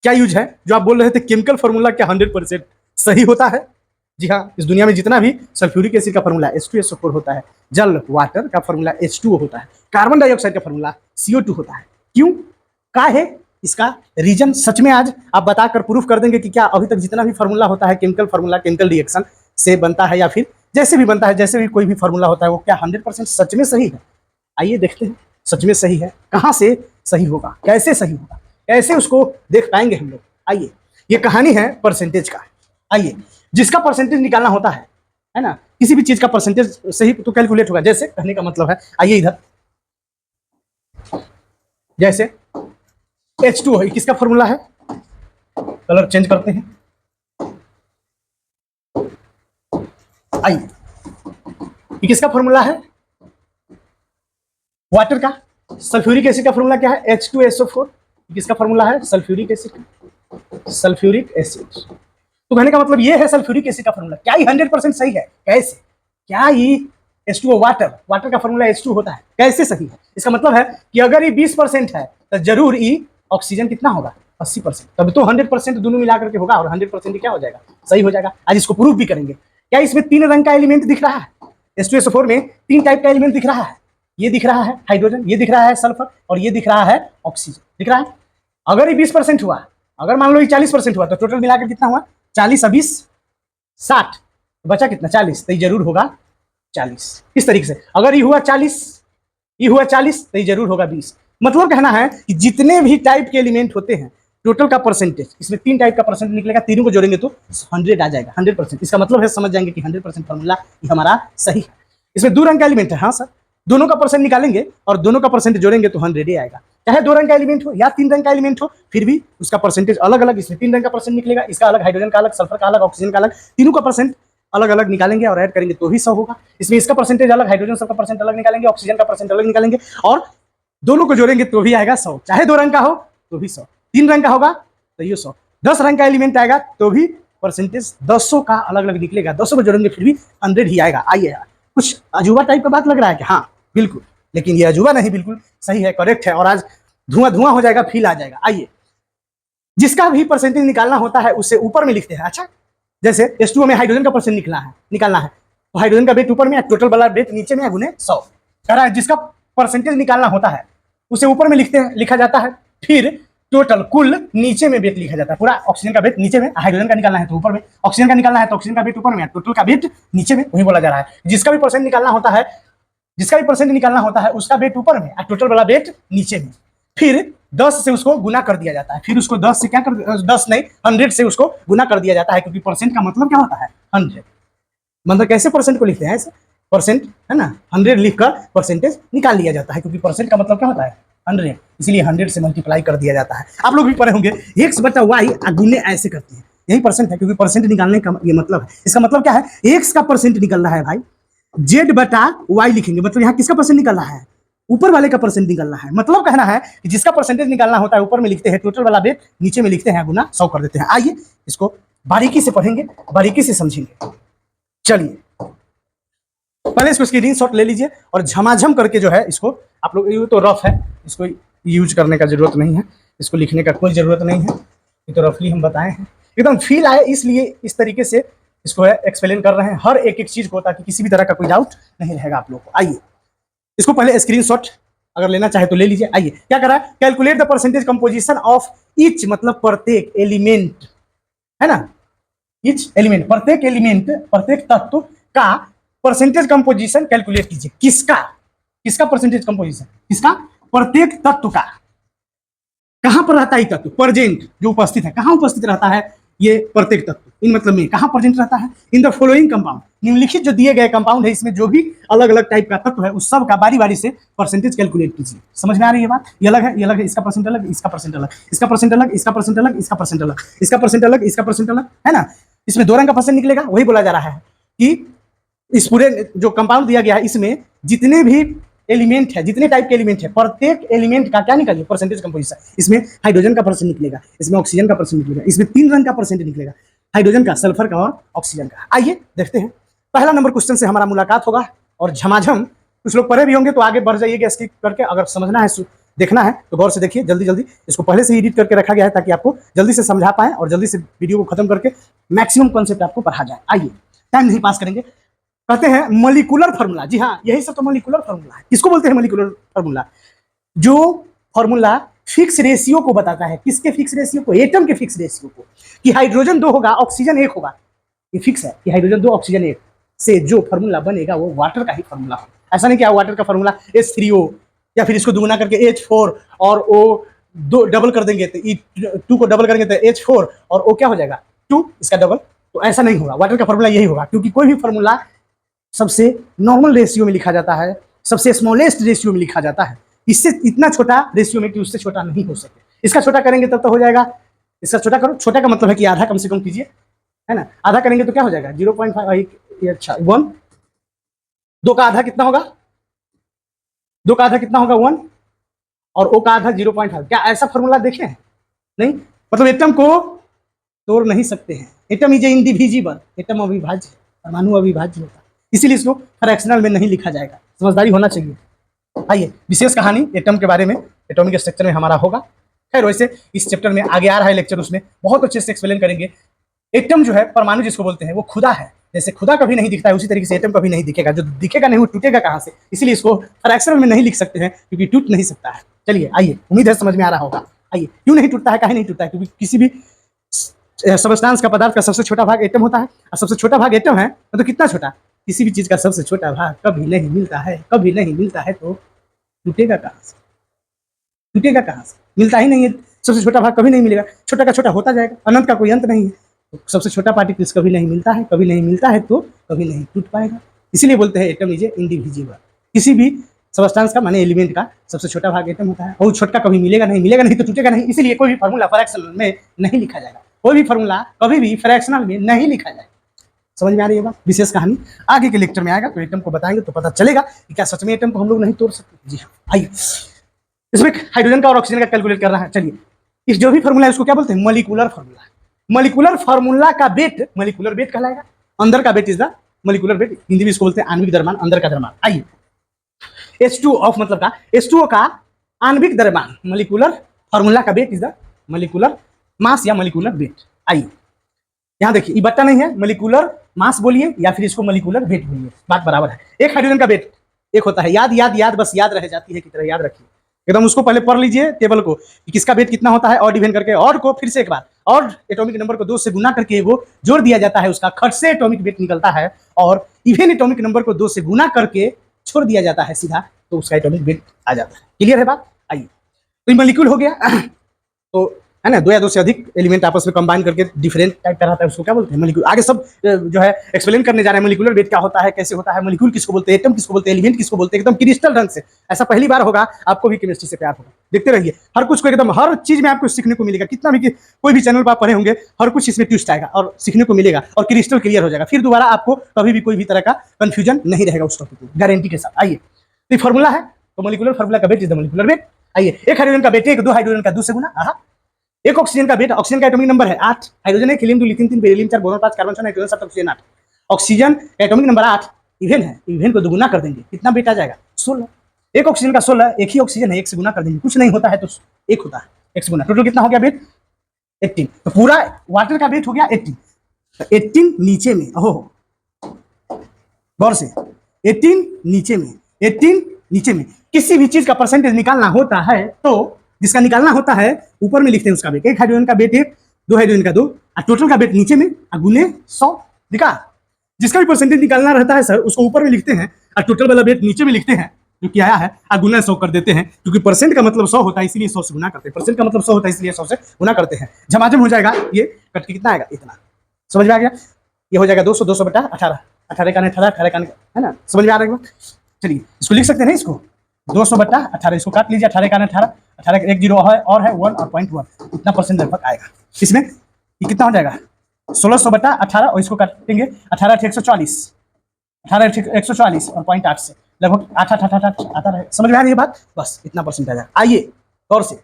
क्या यूज है? जो आप बोल रहे थे केमिकल फॉर्मूला क्या 100% सही होता है? जी हाँ, इस दुनिया में जितना भी सल्फ्यूरिक एसिड का फॉर्मूला H2SO4 होता है, जल वाटर का फॉर्मूला H2O होता है, कार्बन डाइऑक्साइड का फॉर्मूला CO2 होता है। क्यों का है इसका रीजन? सच में आज आप बताकर प्रूफ कर देंगे कि क्या अभी तक जितना भी फॉर्मूला होता है केमिकल फॉर्मूला केमिकल रिएक्शन से बनता है, या फिर जैसे भी बनता है, जैसे भी कोई भी फॉर्मूला होता है, वो क्या 100% सच में सही है? आइए देखते हैं सच में सही है, कहाँ से सही होगा, कैसे सही होगा, कैसे उसको देख पाएंगे हम लोग। आइए ये कहानी है परसेंटेज का। आइए जिसका परसेंटेज निकालना होता है ना, किसी भी चीज का परसेंटेज सही तो कैलकुलेट होगा, जैसे कहने का मतलब है, आइए इधर, जैसे H2O किसका फॉर्मूला है, कलर चेंज करते हैं। आइए ये किसका फॉर्मूला है, वाटर का। सल्फ्यूरिक एसिड का फॉर्मूला क्या है, H2SO4, किसका फॉर्मूला है, सल्फ्यूरिक एसिड। तो कहने का मतलब ये है सल्फ्यूरिक एसिड का फॉर्मूला। क्या ये 100% सही है? कैसे? क्या ये H2O वाटर, वाटर का फॉर्मूला H2 होता है। कैसे सही है? इसका मतलब है कि अगर ये 20% है तो जरूर ई ऑक्सीजन कितना होगा 80%, तब तो 100% दोनों मिलाकर के होगा और 100% क्या हो जाएगा सही हो जाएगा। आज इसको प्रूफ भी करेंगे। क्या इसमें 3 रंग का एलिमेंट दिख रहा है? H2SO4 में 3 टाइप का एलिमेंट दिख रहा है। ये दिख रहा है हाइड्रोजन, ये दिख रहा है सल्फर और ये दिख रहा है ऑक्सीजन। दिख रहा है? अगर ये 20% हुआ, अगर मान लो ये 40% हुआ तो टोटल मिलाकर कितना हुआ 40 और 20 60, बचा कितना 40, तो ये जरूर होगा 40। इस तरीके से अगर ये हुआ 40, ये हुआ 40 तो ये जरूर होगा 20। मतलब कहना है कि जितने भी टाइप के एलिमेंट होते हैं टोटल का परसेंटेज, इसमें 3 टाइप का परसेंट निकलेगा, तीनों को जोड़ेंगे तो 100 आ जाएगा, 100%। इसका मतलब है समझ जाएंगे कि 100% फॉर्मूला हमारा सही है। इसमें 2 रंग का एलिमेंट है, हाँ सर, दोनों का परसेंट निकालेंगे और दोनों का परसेंट जोड़ेंगे तो 100 ही आएगा। चाहे 2 रंग का एलिमेंट हो या 3 रंग का एलिमेंट हो, फिर भी उसका परसेंटेज अलग अलग। इसमें 3 रंग का परसेंट निकलेगा, इसका अलग, हाइड्रोजन का अलग, सल्फर का अलग, ऑक्सीजन का अलग, तीनों का परसेंट अलग अलग निकालेंगे और ऐड करेंगे तो ही 100 होगा। इसमें इसका परसेंटेज अलग, हाइड्रोजन सबका परसेंट अलग निकालेंगे, ऑक्सीजन का परसेंट अलग निकालेंगे और दोनों को जोड़ेंगे तो भी आएगा 100। चाहे 2 रंग का हो तो भी 100, 3 रंग का होगा तो ये 100, 10 रंग का एलिमेंट आएगा तो भी परसेंटेज 200 का अलग अलग निकलेगा, 200 को जोड़ेंगे फिर भी 100 ही आएगा। आइए, कुछ अजूबा टाइप का बात लग रहा है कि हाँ बिल्कुल, लेकिन ये अजूबा नहीं, बिल्कुल सही है, करेक्ट है। और आज धुआं धुआं हो जाएगा, फील आ जाएगा। आइए, जिसका भी परसेंटेज निकालना होता है उसे ऊपर में लिखते हैं। अच्छा, जैसे H2O में हाइड्रोजन का परसेंट निकालना है तो हाइड्रोजन का वेट ऊपर में, टोटल वाला वेट नीचे में, गुने 100 कह रहा है। जिसका परसेंटेज निकालना होता है उसे ऊपर में लिखा जाता है, फिर टोटल कुल नीचे में वेट लिखा जाता है। पूरा ऑक्सीजन का वेट नीचे में, हाइड्रोजन का निकालना है तो ऊपर में, ऑक्सीजन का निकालना है तो ऑक्सीजन का वेट ऊपर में, टोटल का वेट नीचे में, वही बोला जा रहा है। जिसका भी परसेंट निकालना होता है उसका वेट ऊपर में और टोटल वाला वेट नीचे में, फिर 10 से उसको गुना कर दिया जाता है, फिर उसको 10 से क्या कर 10 नहीं 100 से उसको गुना कर दिया जाता है, क्योंकि परसेंट का मतलब क्या होता है 100। मतलब कैसे परसेंट को लिखते हैं, ऐसे परसेंट है ना, 100 लिखकर परसेंटेज निकाल लिया जाता है, क्योंकि परसेंट का मतलब क्या होता है 100, इसलिए 100 से मल्टीप्लाई कर दिया जाता है। आप लोग भी पढ़े होंगे x/y गुने ऐसे करते हैं, यही परसेंट है, क्योंकि परसेंट निकालने का ये मतलब है। इसका मतलब क्या है, x का परसेंट निकल रहा है भाई, z/y लिखेंगे, मतलब यहाँ किसका परसेंट निकल रहा है, ऊपर वाले का परसेंट निकलना है। मतलब कहना है कि जिसका परसेंटेज निकालना होता है ऊपर में लिखते हैं, टोटल वाला वेट नीचे में लिखते हैं, गुना 100 कर देते हैं। आइए इसको बारीकी से पढ़ेंगे, बारीकी से समझेंगे। चलिए पहले इसको स्क्रीनशॉट ले लीजिए और झमाझम करके जो है इसको आप लोग, ये तो रफ है, इसको यूज करने का जरूरत नहीं है, इसको लिखने का कोई जरूरत नहीं है, ये तो रफली हम बताए हैं, एकदम फील आए इसलिए इस तरीके से इसको है एक्सप्लेन कर रहे हैं हर एक एक चीज को, ताकि किसी भी तरह का कोई डाउट नहीं रहेगा आप लोग को। आइए इसको पहले स्क्रीनशॉट अगर लेना चाहे तो ले लीजिए। आइए क्या करा, calculate the percentage composition of each, मतलब प्रत्येक एलिमेंट है ना, ईच एलिमेंट, प्रत्येक एलिमेंट, प्रत्येक तत्व का परसेंटेज कंपोजिशन कैलकुलेट कीजिए। किसका परसेंटेज कंपोजिशन, किसका, प्रत्येक तत्व का। कहां पर रहता है तत्व, प्रेजेंट जो उपस्थित है, कहां उपस्थित रहता है ये प्रत्येक तत्व, इन मतलब में कहां प्रेजेंट रहता है, इन द फॉलोइंग कंपाउंड, निम्नलिखित जो दिए गए कंपाउंड है इसमें जो भी अलग अलग टाइप का तत्व है उस सब का बारी बारी से परसेंटेज कैलकुलेट कीजिए। समझ में आ रही है बात, ये अलग है, ये अलग है, इसका परसेंट अलग, इसका परसेंट अलग, इसका परसेंट अलग, इसका परसेंट अलग, इसका परसेंट अलग, इसका परसेंट अलग, इसका परसेंट अलग, है ना। इसमें 2 रंग का परसेंट निकलेगा, वही बोला जा रहा है कि इस पूरे जो कंपाउंड दिया गया है इसमें जितने भी एलिमेंट है, जितने टाइप के एलिमेंट है, प्रत्येक एलिमेंट का क्या निकालिए परसेंटेज कंपोजिशन। इसमें हाइड्रोजन का परसेंट निकलेगा, इसमें ऑक्सीजन का परसेंट निकलेगा, इसमें 3 रंग का परसेंट निकलेगा, हाइड्रोजन का, सल्फर का और ऑक्सीजन का। आइए देखते हैं, पहला नंबर क्वेश्चन से हमारा मुलाकात होगा और झमाझम, कुछ लोग पढ़े भी होंगे तो आगे बढ़ जाइएगा स्किप करके, अगर समझना है देखना है तो गौर से देखिए, जल्दी जल्दी इसको पहले से एडिट करके रखा गया है ताकि आपको जल्दी से समझा पाए और जल्दी से वीडियो को खत्म करके मैक्सिमम कॉन्सेप्ट आपको पढ़ा जाए। आइए टाइम नहीं पास करेंगे, कहते हैं मॉलिक्यूलर फार्मूला। जी हाँ, यही सब तो मॉलिक्यूलर फार्मूला है। किसको बोलते हैं मॉलिक्यूलर फार्मूला, जो फार्मूला फिक्स रेशियो को बताता है। किसके फिक्स रेशियो को, एटम के फिक्स रेशियो को, कि हाइड्रोजन 2 होगा ऑक्सीजन 1 होगा, ये फिक्स है कि हाइड्रोजन 2 ऑक्सीजन 1 से जो फार्मूला बनेगा वो वाटर का ही फार्मूला होगा। ऐसा नहीं कि वाटर का फार्मूला H3O या फिर इसको दुगुना करके H4 और O 2 डबल कर देंगे तो 2 को डबल करेंगे तो H4 और O क्या हो जाएगा 2, इसका डबल, तो ऐसा नहीं होगा। वाटर का फार्मूला यही होगा, क्योंकि कोई भी फार्मूला सबसे नॉर्मल रेशियो में लिखा जाता है, सबसे स्मॉलेस्ट रेशियो में लिखा जाता है, इससे इतना छोटा रेशियो में कि उससे छोटा नहीं हो सके। इसका छोटा करेंगे तब तो हो जाएगा, इसका छोटा करो, छोटा का मतलब है कि आधा कम से कम कीजिए, है ना, आधा करेंगे तो क्या हो जाएगा 0.5, अच्छा 1, 2 का आधा कितना होगा, 2 का आधा कितना होगा 1 और O का आधा 0.5। क्या ऐसा फॉर्मूला देखे हैं? नहीं, मतलब एटम को तोड़ नहीं सकते हैं, एटम इज इंडिविजिबल, एटम अविभाज्य, परमाणु अविभाज्य होता है, इसीलिए इसको फ्रैक्शनल में नहीं लिखा जाएगा, समझदारी होना चाहिए। आइए विशेष कहानी एटम के बारे में, एटॉमिक स्ट्रक्चर में हमारा होगा। खैर वैसे इस चैप्टर में आगे आ रहा है लेक्चर, उसमें बहुत अच्छे से एक्सप्लेन करेंगे। एटम जो है, परमाणु जिसको बोलते हैं, वो खुदा है। जैसे खुदा कभी नहीं दिखता है उसी तरीके से एटम कभी नहीं दिखेगा। जो दिखेगा नहीं वो टूटेगा कहाँ से, इसीलिए इसको फ्रैक्शनल में नहीं लिख सकते हैं क्योंकि टूट नहीं सकता है। चलिए आइए, उम्मीद है समझ में आ रहा होगा। आइए, क्यों नहीं टूटता है, काहे नहीं टूटता है? क्योंकि किसी भी सबस्टांस का, पदार्थ का सबसे छोटा भाग एटम होता है, और सबसे छोटा भाग एटम है तो कितना छोटा, किसी भी चीज का सबसे छोटा भाग कभी नहीं मिलता है, कभी नहीं मिलता है, तो टूटेगा कहाँ से? टूटेगा कहाँ से? मिलता ही नहीं है, सबसे छोटा भाग कभी नहीं मिलेगा, छोटा का छोटा होता जाएगा, अनंत का कोई अंत नहीं है। तो सबसे छोटा पार्टिकल्स कभी नहीं मिलता है, कभी नहीं मिलता है, तो कभी नहीं टूट पाएगा। इसीलिए बोलते हैं एटम इज इंडिविजिबल। किसी भी सबस्टांस का माने एलिमेंट का सबसे छोटा भाग एटम होता है, और छोटा कभी मिलेगा नहीं, मिलेगा नहीं तो टूटेगा नहीं। इसीलिए कोई भी फार्मूला फ्रैक्शनल में नहीं लिखा जाएगा, कोई भी फार्मूला कभी भी फ्रैक्शनल में नहीं लिखा जाएगा। समझ में आ रही है बात? विशेष कहानी आगे के लेक्चर में आएगा तो एटम को बताएंगे तो पता चलेगा कि क्या सच में एटम को हम लोग नहीं तोड़ सकते। जी हाँ, आइए इसमें हाइड्रोजन का और ऑक्सीजन का कैलकुलेट कर रहा है। चलिए, इस जो भी फार्मूला है उसको क्या बोलते हैं? Molecular formula. मॉलिक्यूलर फार्मूला का वेट मॉलिक्यूलर वेट कहलाएगा। अंदर का weight is the molecular weight, Hindi में इसको बोलते हैं आणविक द्रव्यमान, अंदर का द्रव्यमान। आइए, H2 ऑफ मतलब का H2O का आणविक द्रव्यमान, मॉलिक्यूलर फार्मूला का weight is the molecular mass या मॉलिक्यूलर वेट। आइए यहाँ देखिए, ये बट्टा नहीं है, मॉलिक्यूलर मास बोलिए या फिर इसको मॉलिक्यूलर वेट बोलिए, बात बराबर है। एक हाइड्रोजन का वेट एक होता है, याद याद याद, बस याद रह जाती है की तरह याद रखिए एकदम। उसको पहले पढ़ लीजिए टेबल को कि किसका वेट कितना होता है, और डिवाइड करके, और को फिर से एक बार, और एटॉमिक नंबर को 2 से गुना करके वो जोड़ दिया जाता है, उसका खट से एटॉमिक वेट निकलता है, और इवन एटॉमिक नंबर को 2 से गुना करके छोड़ दिया जाता है सीधा, तो उसका एटॉमिक वेट आ जाता है। क्लियर है बात? आइए, तो मॉलिक्यूल हो गया तो है ना, 2 या 2 से अधिक एलिमेंट आपस में कंबाइन करके डिफरेंट टाइप का रहता है, उसको क्या बोलते हैं? मॉलिक्यूल। आगे सब जो है एक्सप्लेन करने जा रहे हैं, मॉलिक्यूलर वेट क्या होता है, कैसे होता है, मॉलिक्यूल किसको बोलते हैं, एटम किसको बोलते हैं, एलिमेंट किसको बोलते हैं, एकदम क्रिस्टल ढंग से। ऐसा पहली बार होगा, आपको भी केमिस्ट्री से प्यार होगा, देखते रहिए। हर कुछ को एकदम, हर चीज में आपको सीखने को मिलेगा, कितना भी कोई भी चैनल पर आप पढ़े होंगे, हर कुछ इसमें ट्विस्ट आएगा और सीखने को मिलेगा और क्रिस्टल क्लियर हो जाएगा। फिर दोबारा आपको कभी भी कोई भी तरह का कंफ्यूजन नहीं रहेगा उस टॉपिक में, गारंटी के साथ। आइए, तो फॉर्मूला है, तो मॉलिक्यूलर फार्मूला का weight is the molecular weight. आइए, एक हाइड्रोजन का वेट 1, 2 हाइड्रोजन का 2 से गुना। एक ऑक्सीजन का वेट, ऑक्सीजन का एटॉमिक नंबर है 8, हाइड्रोजन है helium 2 lithium 3 beryllium 4 boron 5 carbon 6 nitrogen 7 oxygen 8। Oxygen का एटॉमिक नंबर 8, इवन है, इवन को दोगुना कर देंगे, कितना वेट आ जाएगा? 16। एक ऑक्सीजन का 16, एक ही ऑक्सीजन है, 1 से गुना कर देंगे, कुछ नहीं होता है तो 1 होता है, 1 से गुना, टोटल कितना हो गया वेट? 18। तो पूरा वाटर का वेट हो गया 18। तो 18 नीचे में, ओहो गौर से, 18 नीचे में, 18 नीचे में किसी भी चीज का परसेंटेज निकालना होता है तो जिसका निकालना होता है ऊपर में लिखते हैं उसका वेट। एक हाइड्रोजन का वेट 1, 2 हाइड्रोजन का 2, और टोटल का वेट नीचे में गुने 100 लिखा। जिसका भी परसेंटेज निकालना रहता है सर उसको ऊपर में लिखते हैं और टोटल वाला वेट नीचे में लिखते हैं, जो कि आया है, और गुना 100 कर देते हैं, क्योंकि परसेंट का मतलब 100 होता है इसलिए 100 से गुना करते हैं, परसेंट का मतलब 100 होता है इसलिए 100 से गुना करते हैं। झमाझम हो जाएगा, ये कट के कितना आएगा? इतना। समझ में आ गया? ये हो जाएगा 200, 200 बटा 18, 18 का 18, 18 का है ना, समझ में आ रहा है? चलिए इसको लिख सकते हैं ना, इसको 200 बटा 18, इसको काट लीजिए, 18 का 18, 18 का 1 0 है और है 1 और 0.1, इतना परसेंट लगभग आएगा। इसमें ये कितना हो जाएगा? 1600 बटा 18, और इसको काटेंगे 18 × 140, 18 × 140 और 0.8 से लगभग 8 8 8 8 आता रहे। समझ में आ रही है बात? बस इतना परसेंट आ जाएगा। आइए गौर से,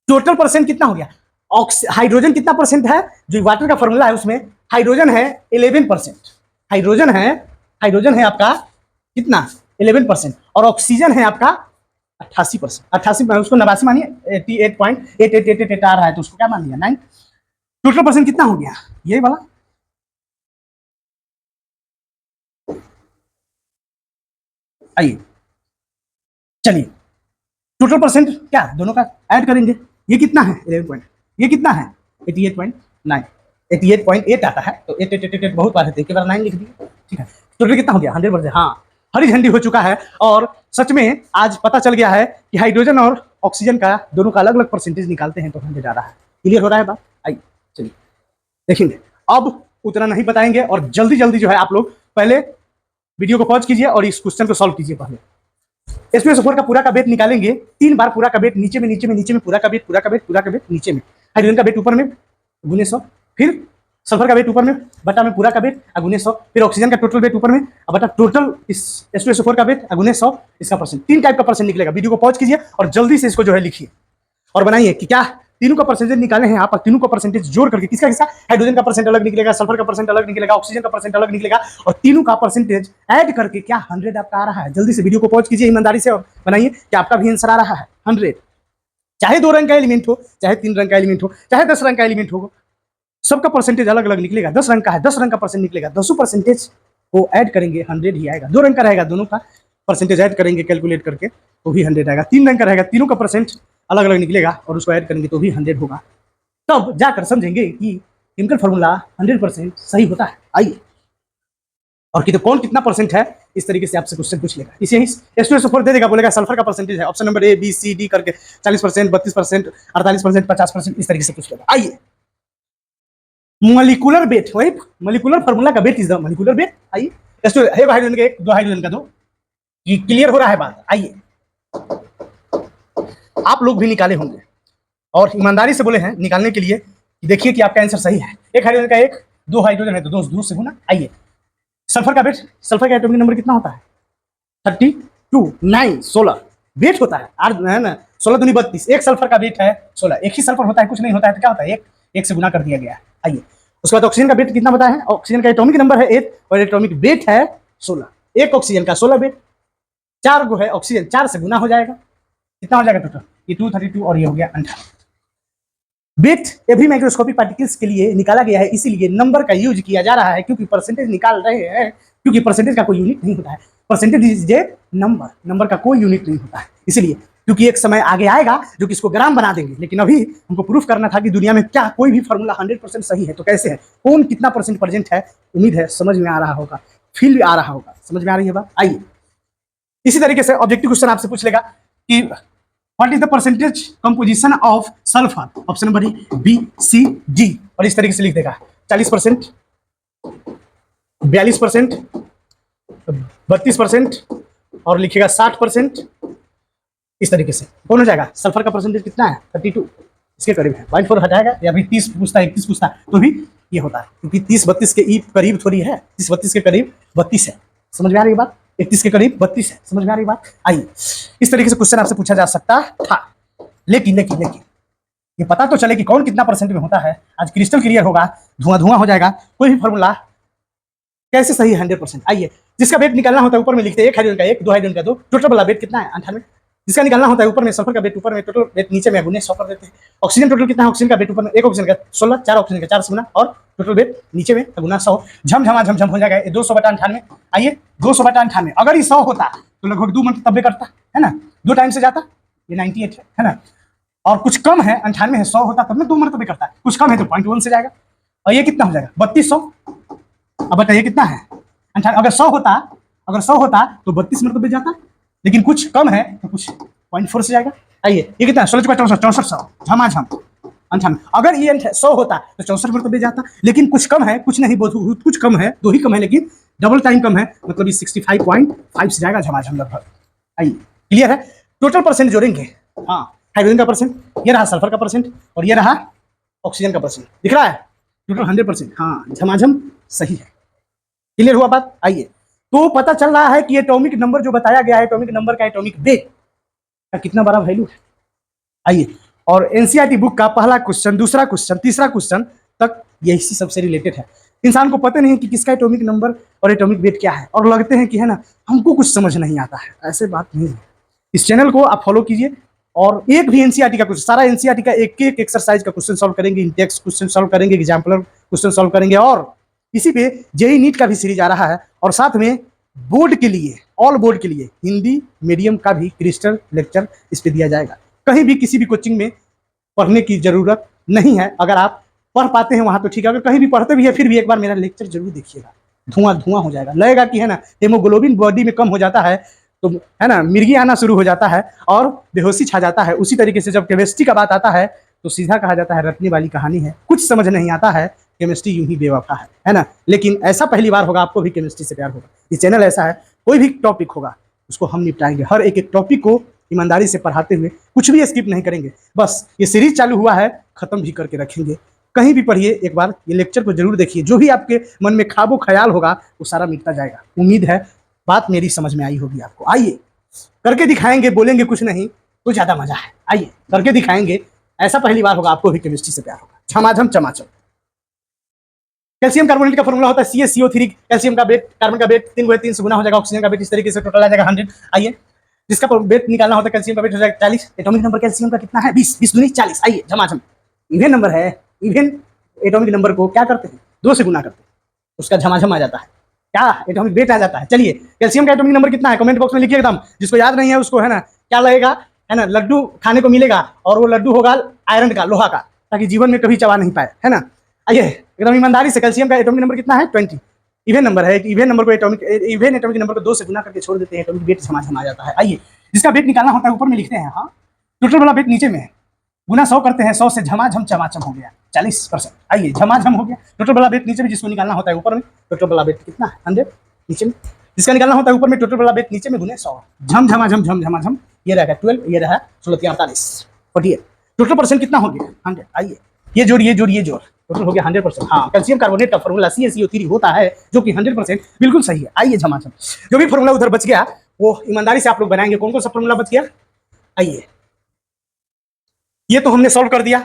टोटल परसेंट कितना हो गया? हाइड्रोजन कितना परसेंट है? जो वाटर का फॉर्मूला है उसमें हाइड्रोजन है 11%, हाइड्रोजन है आपका कितना? 11%, और ऑक्सीजन है आपका 88%। 88 उसको 89 मानिए, 88.8888 आ रहा है तो उसको क्या मान लिया? 9। टोटल परसेंट कितना हो गया? ये वाला आइए, चलिए टोटल परसेंट क्या दोनों का ऐड करेंगे, ये कितना है? 11 ये कितना है? 88.9, 88.8 आता है, तो 8888 बहुत बार है, एक बार 9 लिख दिए, ठीक है। टोटल कितना हो गया? 100%। हाँ, हरी झंडी हो चुका है, और सच में आज पता चल गया है कि हाइड्रोजन और ऑक्सीजन का दोनों का अलग अलग परसेंटेज निकालते हैं तो 100 आ रहा है। क्लियर हो रहा है बात? आइए चलिए देखेंगे। अब उतना नहीं बताएंगे, और जल्दी जल्दी जो है आप लोग पहले वीडियो को पॉज कीजिए और इस क्वेश्चन को सॉल्व कीजिए। पहले H2SO4 का पूरा का वेट निकालेंगे, 3 बार पूरा का वेट नीचे में, नीचे में, नीचे में, पूरा का वेट, पूरा का वेट, पूरा का वेट नीचे में, हाइड्रोजन का वेट ऊपर में गुने 100, फिर सल्फर का वेट ऊपर में बटा में पूरा का वेट गुने 100, फिर ऑक्सीजन का टोटल वेट ऊपर में बटा टोटल इस H2SO4 का वेट गुने 100, इसका परसेंट। 3 टाइप का परसेंट निकलेगा। वीडियो को पॉज कीजिए और जल्दी से इसको जो है लिखिए और बनाइए कि क्या तीनों का परसेंटेज निकाले हैं आप, तीनों का परसेंटेज जोड़ करके किसका किसका, हाइड्रोजन का परसेंट अलग निकलेगा, सल्फर का परसेंट अलग निकलेगा, ऑक्सीजन का परसेंट अलग निकलेगा, और तीनों का परसेंटेज ऐड करके क्या 100 आपका आ रहा है। जल्दी से वीडियो को पॉज कीजिए, ईमानदारी से बनाइए कि आपका भी आंसर आ रहा है 100। चाहे 2 रंग का एलिमेंट हो, चाहे 3 रंग का एलिमेंट हो, चाहे 10 रंग का एलिमेंट हो, सबका परसेंटेज अलग अलग निकलेगा। 10 रंग का है, 10 रंग का परसेंट निकलेगा, 10 परसेंटेज को ऐड करेंगे 100 ही आएगा। 2 रंग का रहेगा, दोनों का परसेंटेज ऐड करेंगे कैलकुलेट करके तो भी 100 आएगा। 3 रंग का रहेगा, तीनों का परसेंट अलग अलग निकलेगा और उसको ऐड करेंगे तो भी 100 होगा। तब जाकर समझेंगे कि केमिकल फॉर्मूला 100% सही होता है। आइए, और कि तो कौन कितना परसेंट है, इस तरीके से आपसे क्वेश्चन पूछ लेगा। इसे S2SO4 दे देगा, बोलेगा सल्फर का परसेंटेज है, option number A B C D करके 40%, 32%, 48%, 50%, इस तरीके से पूछ लेगा। आइए, मोलिकुलर वेट, वही मोलिकुलर फार्मूला का weight is the molecular weight. आइए, एक हाइड्रोजन का 1, 2 हाइड्रोजन का 2, ये क्लियर हो रहा है बात। आइए, आप लोग भी निकाले होंगे और ईमानदारी से बोले हैं निकालने के लिए, देखिए कि आपका आंसर सही है। एक हाइड्रोजन का 1, 2 हाइड्रोजन है तो 2 से गुना। आइए, सल्फर का वेट, सल्फर का एटॉमिक नंबर कितना होता है? 32, 9, 16 वेट होता है, है ना, 16 दूनी 32। एक सल्फर का वेट है 16, एक ही सल्फर होता है, कुछ नहीं होता है तो क्या होता है, एक से गुना कर दिया गया है। आइए, उसके बाद ऑक्सीजन का वेट कितना बताया है? ऑक्सीजन का एटॉमिक नंबर है 8 और एटॉमिक वेट है 16। एक ऑक्सीजन का 16 वेट, 4 गो है ऑक्सीजन, 4 से गुना हो जाएगा, कितना हो जाएगा टोटल? ये 232 और ये हो गया 58। वेट ये भी माइक्रोस्कोपिक पार्टिकल्स के लिए निकाला गया है, इसीलिए नंबर का यूज किया जा रहा है, क्योंकि परसेंटेज निकाल रहे हैं, क्योंकि परसेंटेज का कोई यूनिट नहीं होता है। Percentage is a number, number का कोई यूनिट नहीं होता है। इसलिए क्योंकि एक समय आगे आएगा जो कि इसको ग्राम बना देंगे, लेकिन अभी हमको प्रूफ करना था कि दुनिया में क्या कोई भी फॉर्मूला 100% सही है। तो कैसे है, कौन कितना परसेंट प्रेजेंट है, उम्मीद है समझ में आ रहा होगा, फील भी आ रहा होगा, समझ में आ रही है बात। आइए, इसी तरीके से ऑब्जेक्टिव क्वेश्चन आपसे पूछ लेगा कि what is the percentage composition of sulphur, option number B C D, और इस तरीके से लिख देगा 40%, 42%, 32% और लिखेगा 60%। इस तरीके से कौन हो जाएगा? सल्फर का परसेंटेज कितना है? 32, इसके करीब है। 0.4 हटाएगा या फिर 30 पूछता है, 31 पूछता है तो भी ये होता है, क्योंकि 30-32 के करीब थोड़ी है, 30-32 के करीब 32 है। समझ में आ रही बात? 31 के करीब 32 है। समझ में आ रही बात? आइए, इस तरीके से क्वेश्चन आपसे पूछा जा सकता था, लेकिन ये पता तो चले कि कौन कितना परसेंट में होता है। आज क्रिस्टल क्लियर होगा, धुआं हो जाएगा। कोई भी फॉर्मूला कैसे सही है 100%। आइए, जिसका वेट निकालना होता है ऊपर में लिखते हैं, एक हाइड्रोजन का 1, 2 हाइड्रोजन का 2, टोटल वाला वेट कितना है? 98। जिसका निकालना होता है ऊपर में सल्फर का वेट ऊपर में, टोटल वेट नीचे में गुने 100 कर देते हैं। ऑक्सीजन टोटल कितना है? ऑक्सीजन का वेट ऊपर में, एक ऑक्सीजन का 16, 4 ऑक्सीजन का 4 से गुना और टोटल वेट नीचे में गुना 100, झम हो जाएगा 200/98। आइए, 200/98 अगर ये 100 होता तो लगभग 2 मिनट तब करता है ना, 2 टाइम से जाता, ये 98 है ना, और कुछ कम है 98 है, 100 होता तब में 2 मरतबे करता है, कुछ कम है तो 0.1 से जाएगा। और ये कितना हो जाएगा? 3200। अब बताइए कितना है? 98। अगर 100 होता तो 32 मरतबे जाता, लेकिन कुछ कम है तो कुछ 0.4 से जाएगा। आइए, ये कितना है? 16 64 झमाझम 98। अगर ये 100 होता तो 64 मरतबे जाता, लेकिन कुछ कम है, कुछ नहीं, बहुत कुछ कम है, 2 ही कम है, लेकिन डबल टाइम कम है, मतलब ये 65.5 से जाएगा झमाझम लगभग। आइए, क्लियर है? टोटल परसेंट जोड़ेंगे। हाँ, हाइड्रोजन का परसेंट, ये रहा सल्फर का परसेंट और ये रहा ऑक्सीजन का परसेंट, दिख रहा है? टोटल 100%। हाँ, झमाझम सही है। क्लियर हुआ बात? आइए, तो पता चल रहा है कि एटॉमिक नंबर जो बताया गया है, एटॉमिक नंबर का एटॉमिक वेट का कितना बड़ा वैल्यू है। आइए, और एनसीईआरटी बुक का पहला क्वेश्चन, दूसरा क्वेश्चन, तीसरा क्वेश्चन तक यही सबसे रिलेटेड है। इंसान को पता नहीं कि किसका एटॉमिक नंबर और एटॉमिक वेट क्या है, और लगते हैं कि है ना हमको कुछ समझ नहीं आता है, ऐसे बात नहीं है। इस चैनल को आप फॉलो कीजिए और एक भी एनसीईआरटी का क्वेश्चन, सारा एनसीईआरटी का एक एक एक्सरसाइज का क्वेश्चन सॉल्व करेंगे, इंटेक्स क्वेश्चन सॉल्व करेंगे, एग्जाम्पलर क्वेश्चन सॉल्व करेंगे, और इसी पे जेईई नीट का भी सीरीज आ रहा है, और साथ में बोर्ड के लिए, ऑल बोर्ड के लिए हिंदी मीडियम का भी क्रिस्टल लेक्चर इस पे दिया जाएगा। कहीं भी किसी भी कोचिंग में पढ़ने की जरूरत नहीं है, अगर आप पढ़ पाते हैं वहां तो ठीक है, अगर कहीं भी पढ़ते भी है फिर भी एक बार मेरा लेक्चर जरूर देखिएगा। धुआं हो जाएगा, लगेगा कि है ना हेमोग्लोबिन बॉडी में कम हो जाता है, तो है ना मिर्गी आना शुरू हो जाता है और बेहोशी छा जाता है। उसी तरीके से जब केमिस्ट्री का बात आता है तो सीधा कहा जाता है रटने वाली कहानी है, कुछ समझ नहीं आता है, केमिस्ट्री यूं ही बेवफा है ना। लेकिन ऐसा पहली बार होगा आपको भी केमिस्ट्री से प्यार होगा। ये चैनल ऐसा है, कोई भी टॉपिक होगा उसको हम निपटाएंगे, हर एक टॉपिक को ईमानदारी से पढ़ाते हुए, कुछ भी स्किप नहीं करेंगे। बस ये सीरीज चालू हुआ है, खत्म भी करके रखेंगे। कहीं भी पढ़िए, एक बार ये लेक्चर को जरूर देखिए, जो भी आपके मन में ख्वाबो ख्याल होगा वो सारा मिटता जाएगा। उम्मीद है बात मेरी समझ में आई होगी आपको। आइए करके दिखाएंगे, बोलेंगे कुछ नहीं तो ज्यादा मजा है। आइए करके दिखाएंगे, ऐसा पहली बार होगा आपको भी केमिस्ट्री से प्यार होगा। झमाझम चमाचम। कैल्शियम कार्बोनेट का फॉर्मूला होता है CaCO3। कैल्शियम का वेट कार्बन का वेट 3 × 3 से गुना हो जाएगा, ऑक्सीजन का वेट इस तरीके से टोटल आ जाएगा 100। आइए जिसका वेट निकालना होता है कैल्शियम का वेट हो जाएगा 40। एटॉमिक नंबर कैल्शियम का कितना है 20, 20 दूनी 40। आइए झमाझम। इवन नंबर है, इवन एटॉमिक नंबर को क्या करते हैं 2 से गुना करते हैं, उसका झमाझम आ जाता है, क्या एटॉमिक वेट आ जाता है। चलिए कैल्शियम का एटॉमिक नंबर कितना है कमेंट बॉक्स में लिखिए एकदम, जिसको याद नहीं है उसको है ना क्या लगेगा है ना, लड्डू खाने को मिलेगा और वो लड्डू होगा आयरन का, लोहा का, ताकि जीवन में कभी चबा नहीं पाए, है ना। आइए एकदम ईमानदारी से, कैल्शियम का एटॉमिक नंबर कितना है 20। इवन नंबर है, इवन नंबर को इवन एटॉमिक नंबर को 2 से गुना करके छोड़ देते हैं, एटॉमिक वेट झमाझम आ जाता है। आइए जिसका वेट निकालना होता है ऊपर में लिखते हैं, हाँ टोटल वाला वेट नीचे में है, गुना 100 करते हैं, 100 से झमाझम चमाचम हो गया 40%। आइए झमाझम हो गया। टोटल वाला वेट नीचे में जिसको निकालना होता है ऊपर में, टोटल वाला वेट कितना है 100, नीचे में जिसका निकालना होता है ऊपर में, टोटल वाला वेट नीचे में गुने 100, झम झमाझम झम झमाझम। ये रहेगा 12, ये रहा 16 48 48। टोटल परसेंट कितना हो गया 100। आइए ये जोड़ ये जोड़ ये जोड़, टोटल हो गया 100%। हाँ कैल्शियम कार्बोनेट का फॉर्मूला CaCO3 होता है, जो कि 100% बिल्कुल सही है। आइए झमाझम, जो भी फॉर्मूला उधर बच गया वो ईमानदारी से आप लोग बनाएंगे। कौन कौन सा फॉर्मूला बच गया, आइए ये तो हमने सॉल्व कर दिया,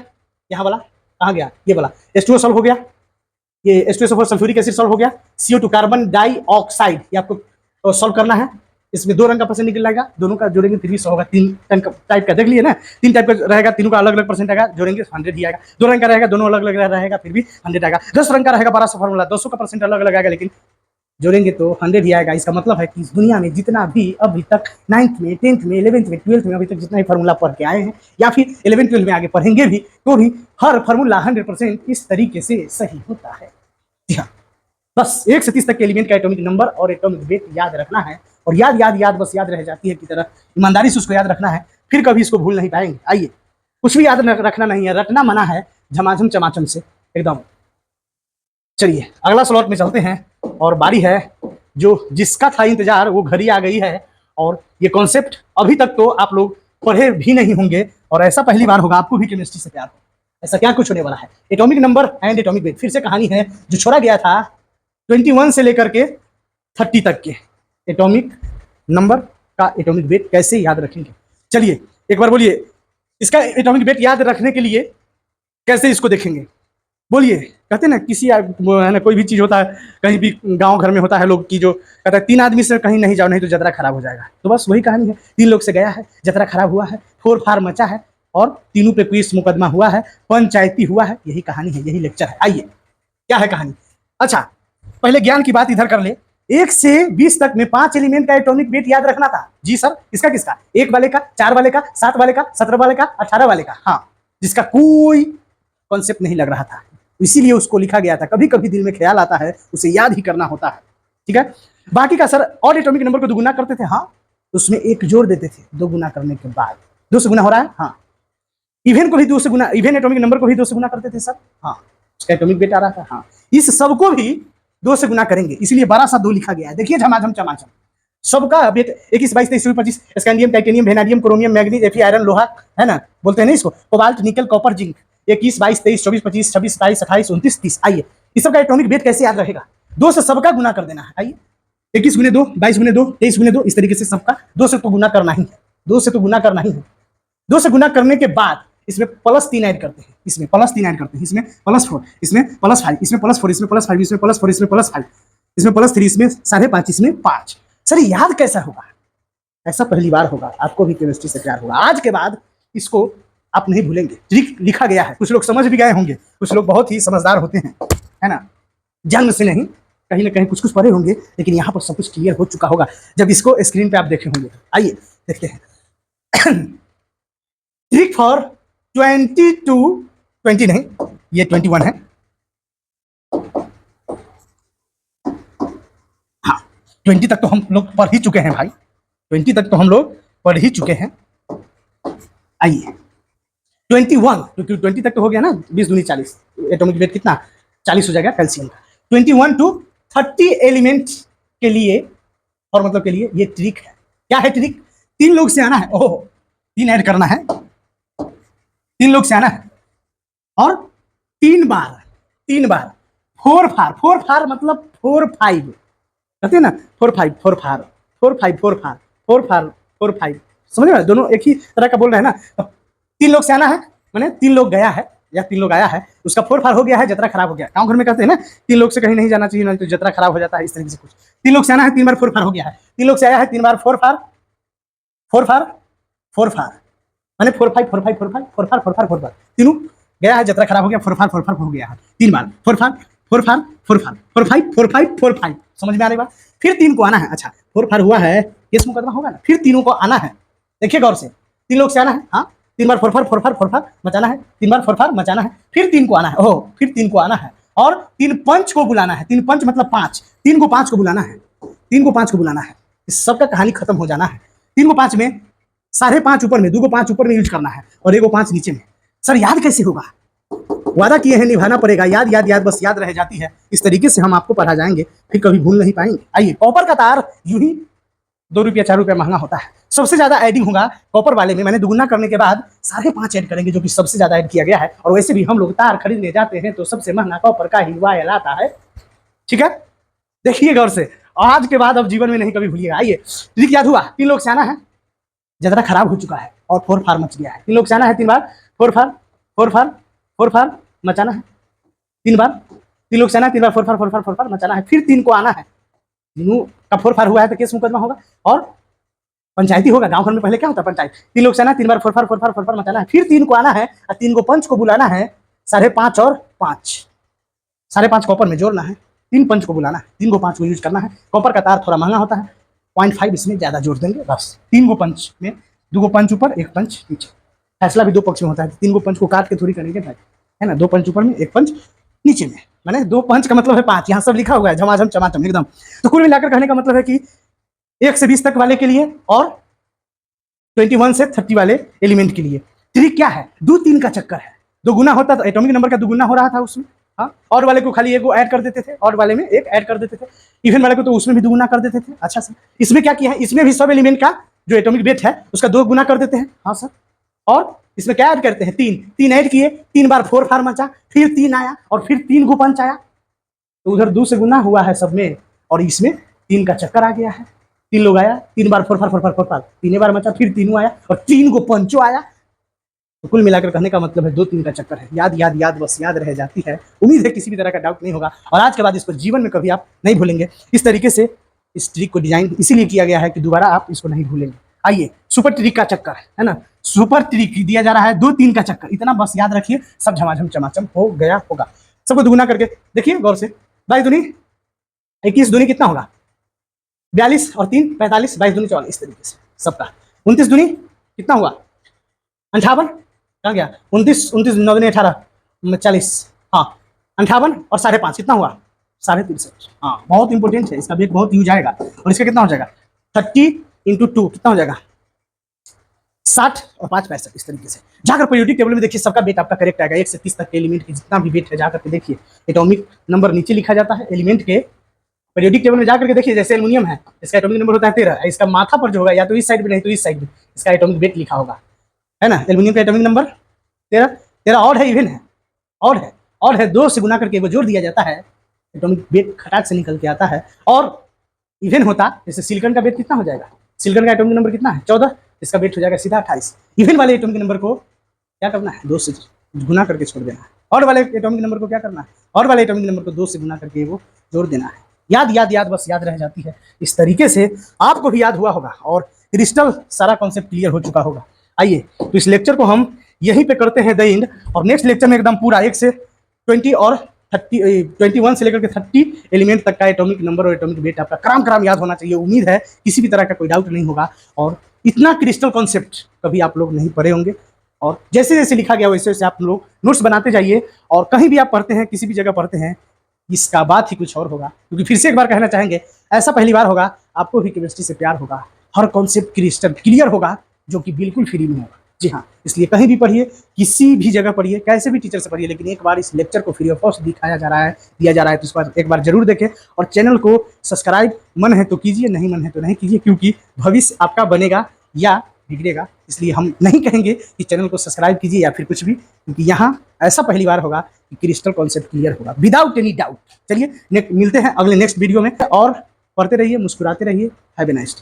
यहाँ वाला कहाँ गया, ये वाला H2O सॉल्व हो गया, ये H2SO4 सल्फ्यूरिक एसिड सॉल्व हो गया, CO2 कार्बन डाइऑक्साइड ये आपको सॉल्व करना है। इसमें 2 रंग का परसेंट निकल जाएगा, दोनों का जोड़ेंगे फिर भी 100 होगा। 3 टाइप का देख लिए ना, 3 टाइप का रहेगा, तीनों का अलग अलग परसेंट आएगा, जोड़ेंगे 100 ही आएगा। 2 रंग का रहेगा, दोनों अलग अलग रहेगा, फिर भी 100 आएगा। 10 रंग का रहेगा, 1200 फॉर्मूला, 200 का परसेंट अलग अलग आएगा, लेकिन जोड़ेंगे तो 100 ही आएगा। इसका मतलब है कि इस दुनिया में जितना भी अभी तक 9th में 10th में 11th में 12th में अभी तक जितना ही फार्मूला पढ़ के आए हैं, या फिर 11th 12th में आगे पढ़ेंगे भी, तो भी हर फार्मूला 100% इस तरीके से सही होता है। जी हाँ, बस 1 से 30 तक के एलिमेंट का एटॉमिक नंबर और एटॉमिक वेट याद रखना है, और याद बस याद रह जाती है की तरह, ईमानदारी से उसको याद रखना है, फिर कभी इसको भूल नहीं पाएंगे। आइए कुछ भी याद रखना नहीं है, रटना मना है, झमाझम चमाचम से एकदम। चलिए अगला स्लॉट में चलते हैं, और बारी है जो जिसका था इंतजार वो घड़ी आ गई है। और ये कॉन्सेप्ट अभी तक तो आप लोग पढ़े भी नहीं होंगे, और ऐसा पहली बार होगा आपको भी केमिस्ट्री से प्यार हो। ऐसा क्या कुछ होने वाला है, atomic number and atomic wait. फिर से कहानी है जो छोड़ा गया था 21 से लेकर के 30 तक के एटॉमिक नंबर का एटॉमिक वेट कैसे याद रखेंगे। चलिए एक बार बोलिए, इसका एटॉमिक वेट याद रखने के लिए कैसे इसको देखेंगे, बोलिए। कहते ना किसी है ना, कोई भी चीज़ होता है, कहीं भी गांव घर में होता है लोग की जो कहता है 3 आदमी से कहीं नहीं जाओ नहीं तो जतरा खराब हो जाएगा। तो बस वही कहानी है, 3 लोग से गया है, जतरा खराब हुआ है, फोर फार मचा है, और तीनों पे केस मुकदमा हुआ है, पंचायती हुआ है। यही कहानी है, यही लेक्चर है। आइए क्या है कहानी। अच्छा पहले ज्ञान की बात इधर कर ले। 1 से 20 तक में 5 एलिमेंट का एटॉमिक वेट याद रखना था। जी सर, इसका किसका, 1 वाले का, 4 वाले का, 7 वाले का, 17 वाले का, 18 वाले का। हाँ, जिसका कोई कॉन्सेप्ट नहीं लग रहा था, इसीलिए उसको लिखा गया था। कभी कभी दिल में ख्याल आता है, उसे याद ही करना होता है, ठीक है। बाकी का सर और एटॉमिक नंबर को 2 गुना करते थे, हाँ, उसमें 1 जोड़ देते थे 2 गुना करने के बाद। 2 से गुना हो रहा है, हाँ। इवन को भी 2 से गुना, इवन एटॉमिक नंबर को भी 2 से गुना करते थे सर, हाँ, उसका एटॉमिक वेट आ रहा था, हाँ। इस सबको भी 2 से गुना करेंगे, इसलिए 12 सा 2 लिखा गया है। देखिए झमाझम चमाचम, सबका weight 21 22 23 25, scandium titanium vanadium chromium manganese एफी आयरन लोहा, है ना, बोलते हैं ना इसको, कोबाल्ट निकल कॉपर जिंक। 21 22 23 24 25 26 27 28 29 30। आइए इस सबका एटॉमिक वेट कैसे याद रहेगा, 2 से सबका गुना कर देना है। आइए 21 गुने 2 22 गुने 2 23 गुने 2, इस तरीके से सबका 2 से तो गुना करना ही है, 2 से तो गुना करना ही है। 2 से गुना करने के बाद इसमें +3 ऐड करते हैं, इसमें +3 ऐड करते हैं, इसमें +4, इसमें +5, इसमें +4, इसमें +5, इसमें +4, इसमें +5, इसमें +3, इसमें 5.5, इसमें 5। सर याद कैसा होगा, ऐसा पहली बार होगा, आपको भी केमिस्ट्री से प्यार होगा। आज के बाद इसको आप नहीं भूलेंगे, लिखा गया है। कुछ लोग समझ भी गए होंगे, कुछ लोग बहुत ही समझदार होते हैं, है ना, जन्म से नहीं, कहीं ना कहीं कुछ कुछ पढ़े होंगे, लेकिन यहाँ पर सब कुछ क्लियर हो चुका होगा जब इसको स्क्रीन पे आप देखे होंगे। आइए देखते हैं। ट्रिक फॉर 20 नहीं, ये 21 है, हाँ 20 तक तो हम लोग पढ़ ही चुके हैं भाई, 20 तक तो हम लोग पढ़ ही चुके हैं। आइए 21, क्योंकि 20 तक तो हो गया ना, 20 दूनी 40, एटॉमिक वेट कितना 40 हो जाएगा कैल्शियम का। 21 to 30 एलिमेंट के लिए और मतलब के लिए ये ट्रिक है। क्या है ट्रिक, 3 लोग से आना है, ओह 3 ऐड करना है, 3 लोग से आना है, और 3 बार 4 फार मतलब 4 5 कहते हैं ना, 4 5 4 फार 4 5 4 फार 4 5, समझ रहे हैं, दोनों एक ही तरह का बोल रहे हैं ना। 3 लोग से आना है, मैंने 3 लोग गया है या 3 लोग आया है, उसका फोर फार हो गया है, जतरा खराब हो गया। गाँव घर में कहते हैं ना 3 लोग से कहीं नहीं जाना चाहिए, नहीं तो जतरा खराब हो जाता है, इस तरीके से कुछ। 3 लोग से आना है, 3 बार फोर फार हो गया है, 3 लोग से आया है, 3 बार फोर फार मैंने 4 5 तीनों गया है, जतरा खराब हो गया, 4 5 हो गया है 3 बार 4 5 समझ में आ रही बात। फिर 3 को आना है। अच्छा 4 5 हुआ है, केस मुकदमा होगा ना, फिर तीनों को आना है। देखिए गौर से, 3 लोग से आना है, हाँ 3 बार 4 5 मचाना है, 3 बार 4 5 मचाना है, फिर 3 को आना है, ओह फिर 3 को आना है और 3 पंच को बुलाना है। 3 पंच मतलब 5, 3 को 5 को बुलाना है, 3 को 5 को बुलाना है। इस सबका कहानी खत्म हो जाना है। 3 को 5 में 5.5 ऊपर में, 2 को 5 ऊपर में यूज करना है और 1 को 5 नीचे में। सर याद कैसे होगा? वादा किए हैं निभाना पड़ेगा, याद याद याद बस याद रह जाती है। इस तरीके से हम आपको पढ़ा जाएंगे, फिर कभी भूल नहीं पाएंगे। आइए, कॉपर का तार यूं ही 2 रुपया 4 रुपया महंगा होता है। सबसे ज्यादा एडिंग होगा कॉपर वाले में। मैंने दुगुना करने के बाद 5.5 ऐड करेंगे, जो कि सबसे ज्यादा ऐड किया गया है। और वैसे भी हम लोग तार खरीदने जाते हैं तो सबसे महंगा कॉपर का ही वायर आता है। ठीक है, देखिए गौर से, आज के बाद अब जीवन में नहीं कभी भूलिएगा। आइए, ट्रिक याद हुआ। 3 लोग से आना है, जतरा खराब हो चुका है और 4 फार मच गया है। 3 लोग से आना है, 3 बार 4 फार मचाना है, 3 बार 3 लोग से आना है, 3 बार 4 फार मचाना है, फिर 3 को आना है। तीनों का 4 फार हुआ है तो केस मुकदमा होगा और पंचायती होगा। गांव घर में पहले क्या होता है, पंचायत। 3 लोग से आना है, 3 बार 4 फार मचाना है, फिर 3 को आना है और 3 को पंच को बुलाना है। 5.5 और 5, 5.5 कॉपर में जोड़ना है, 3 पंच को बुलाना है, 3 को 5 को यूज करना है। कॉपर का तार थोड़ा महंगा होता है, 0.5 इसमें ज्यादा जोड़ देंगे बस। 3 को पंच में, 2 को पंच ऊपर, 1 पंच नीचे। फैसला भी 2 पक्ष में होता है। 3 को पंच को काट के थोड़ी करेंगे भाई, है ना। 2 पंच ऊपर में, 1 पंच नीचे में। मैंने 2 पंच का मतलब है 5, यहाँ सब लिखा हुआ है झमाझम चमाचम एकदम। तो कुल मिलाकर कहने का मतलब है कि 1 से 20 तक वाले के लिए और 21 से 30 वाले एलिमेंट के लिए। ट्रिक क्या है, 2-3 का चक्कर है। 2 गुना होता था, एटॉमिक नंबर का 2 गुना हो रहा था उसमें, हाँ। और वाले को खाली 1 को ऐड कर देते थे, और वाले में 1 ऐड कर देते थे। इवन वाले को तो उसमें भी 2 गुना कर देते थे। अच्छा सर, इसमें क्या किया है, इसमें भी सब एलिमेंट का जो एटॉमिक वेट है उसका 2 गुना कर देते हैं। हाँ सर, और इसमें क्या ऐड करते हैं, 3 ऐड किए, 3 बार 4 फार मचा, फिर 3 आया और फिर 3 को पंच आया, तो उधर 2 से गुना हुआ है सब में और इसमें 3 का चक्कर आ गया है। 3 लोग आया, 3 बार 4 फार 3 बार मचा, फिर 3 आया और 3 को पंचो आया। तो कुल मिलाकर कहने का मतलब है 2-3 का चक्कर है। याद याद याद बस याद रह जाती है। उम्मीद है किसी भी तरह का डाउट नहीं होगा और आज के बाद इसको जीवन में कभी आप नहीं भूलेंगे। इस तरीके से इस ट्रिक को डिजाइन इसीलिए किया गया है कि दोबारा आप इसको नहीं भूलेंगे। आइए, सुपर ट्रिक का चक्कर है ना, सुपर ट्रिक दिया जा रहा है 2-3 का चक्कर, इतना बस याद रखिए, सब झमाझम चमाचम हो गया होगा। सबको दुगुना करके देखिए गौर से। 22 दूनी 21 दूनी कितना होगा, 42 और 3 45, 22 दूनी 44, इस तरीके से सबका। 29 दूनी कितना हुआ, 58, कहाँ गया, 29 9 दूनी 18 40, हाँ 58 और 5.5 कितना हुआ, 63। हाँ, बहुत इंपॉर्टेंट है, इसका भी बहुत यूज आएगा। और इसका कितना हो जाएगा, 30 × 2 कितना हो जाएगा, 60 और 5 65, इस तरीके से। जाकर पीरियोडिक टेबल में देखिए, सबका वेट आपका करेक्ट आएगा। 1 से 30 तक के एलिमेंट के जितना भी वेट है जाकर के देखिए, एटॉमिक नंबर नीचे लिखा जाता है एलिमेंट के। पीरियोडिक टेबल में जाकर के देखिए, जैसे एल्युमिनियम है, इसका एटॉमिक नंबर होता है 13, इसका माथा पर जो होगा या तो इस साइड में नहीं तो इस साइड में इसका एटॉमिक वेट लिखा होगा, है ना। एल्युमिनियम का एटॉमिक नंबर 13 और है, इवन है, और है 2 से गुना करके वो जोड़ दिया जाता है, एटॉमिक वेट खटाक से निकल के आता है। और इवन होता, जैसे सिलिकॉन का वेट कितना हो जाएगा, सिलिकॉन का एटॉमिक नंबर कितना है 14, इसका वेट हो जाएगा सीधा 28। इवन वाले एटॉमिक नंबर को क्या करना है, 2 से गुना करके छोड़ देना है। और वाले एटॉमिक नंबर को क्या करना है, और वाले एटॉमिक नंबर को 2 से गुना करके वो जोड़ देना है। याद याद याद बस याद रह जाती है। इस तरीके से आपको भी याद हुआ होगा और क्रिस्टल सारा कॉन्सेप्ट क्लियर हो चुका होगा। आइए, तो इस लेक्चर को हम यहीं पे करते हैं द एंड, और नेक्स्ट लेक्चर में एकदम पूरा 1 से 20 और 21 से लेकर के 30 एलिमेंट तक का एटॉमिक नंबर और एटॉमिक वेट आपका कराम याद होना चाहिए। उम्मीद है किसी भी तरह का कोई डाउट नहीं होगा और इतना क्रिस्टल कॉन्सेप्ट कभी आप लोग नहीं पढ़े होंगे। और जैसे जैसे लिखा गया वैसे वैसे आप लोग नोट्स बनाते जाइए, और कहीं भी आप पढ़ते हैं, किसी भी जगह पढ़ते हैं, इसका बात ही कुछ और होगा। क्योंकि फिर से एक बार कहना चाहेंगे, ऐसा पहली बार होगा आपको भी केमिस्ट्री से प्यार होगा, हर कॉन्सेप्ट क्रिस्टल क्लियर होगा, जो कि बिल्कुल फ्री में होगा। जी हाँ, इसलिए कहीं भी पढ़िए, किसी भी जगह पढ़िए, कैसे भी टीचर से पढ़िए, लेकिन एक बार इस लेक्चर को फ्री ऑफ कॉस्ट दिया जा रहा है तो इस बार एक बार जरूर देखें। और चैनल को सब्सक्राइब मन है तो कीजिए, नहीं मन है तो नहीं कीजिए, क्योंकि भविष्य आपका बनेगा या बिगड़ेगा। इसलिए हम नहीं कहेंगे कि चैनल को सब्सक्राइब कीजिए या फिर कुछ भी, क्योंकि यहाँ ऐसा पहली बार होगा कि क्रिस्टल कॉन्सेप्ट क्लियर होगा विदाउट एनी डाउट। चलिए मिलते हैं अगले नेक्स्ट वीडियो में, और पढ़ते रहिए, मुस्कुराते रहिए। Have a nice day.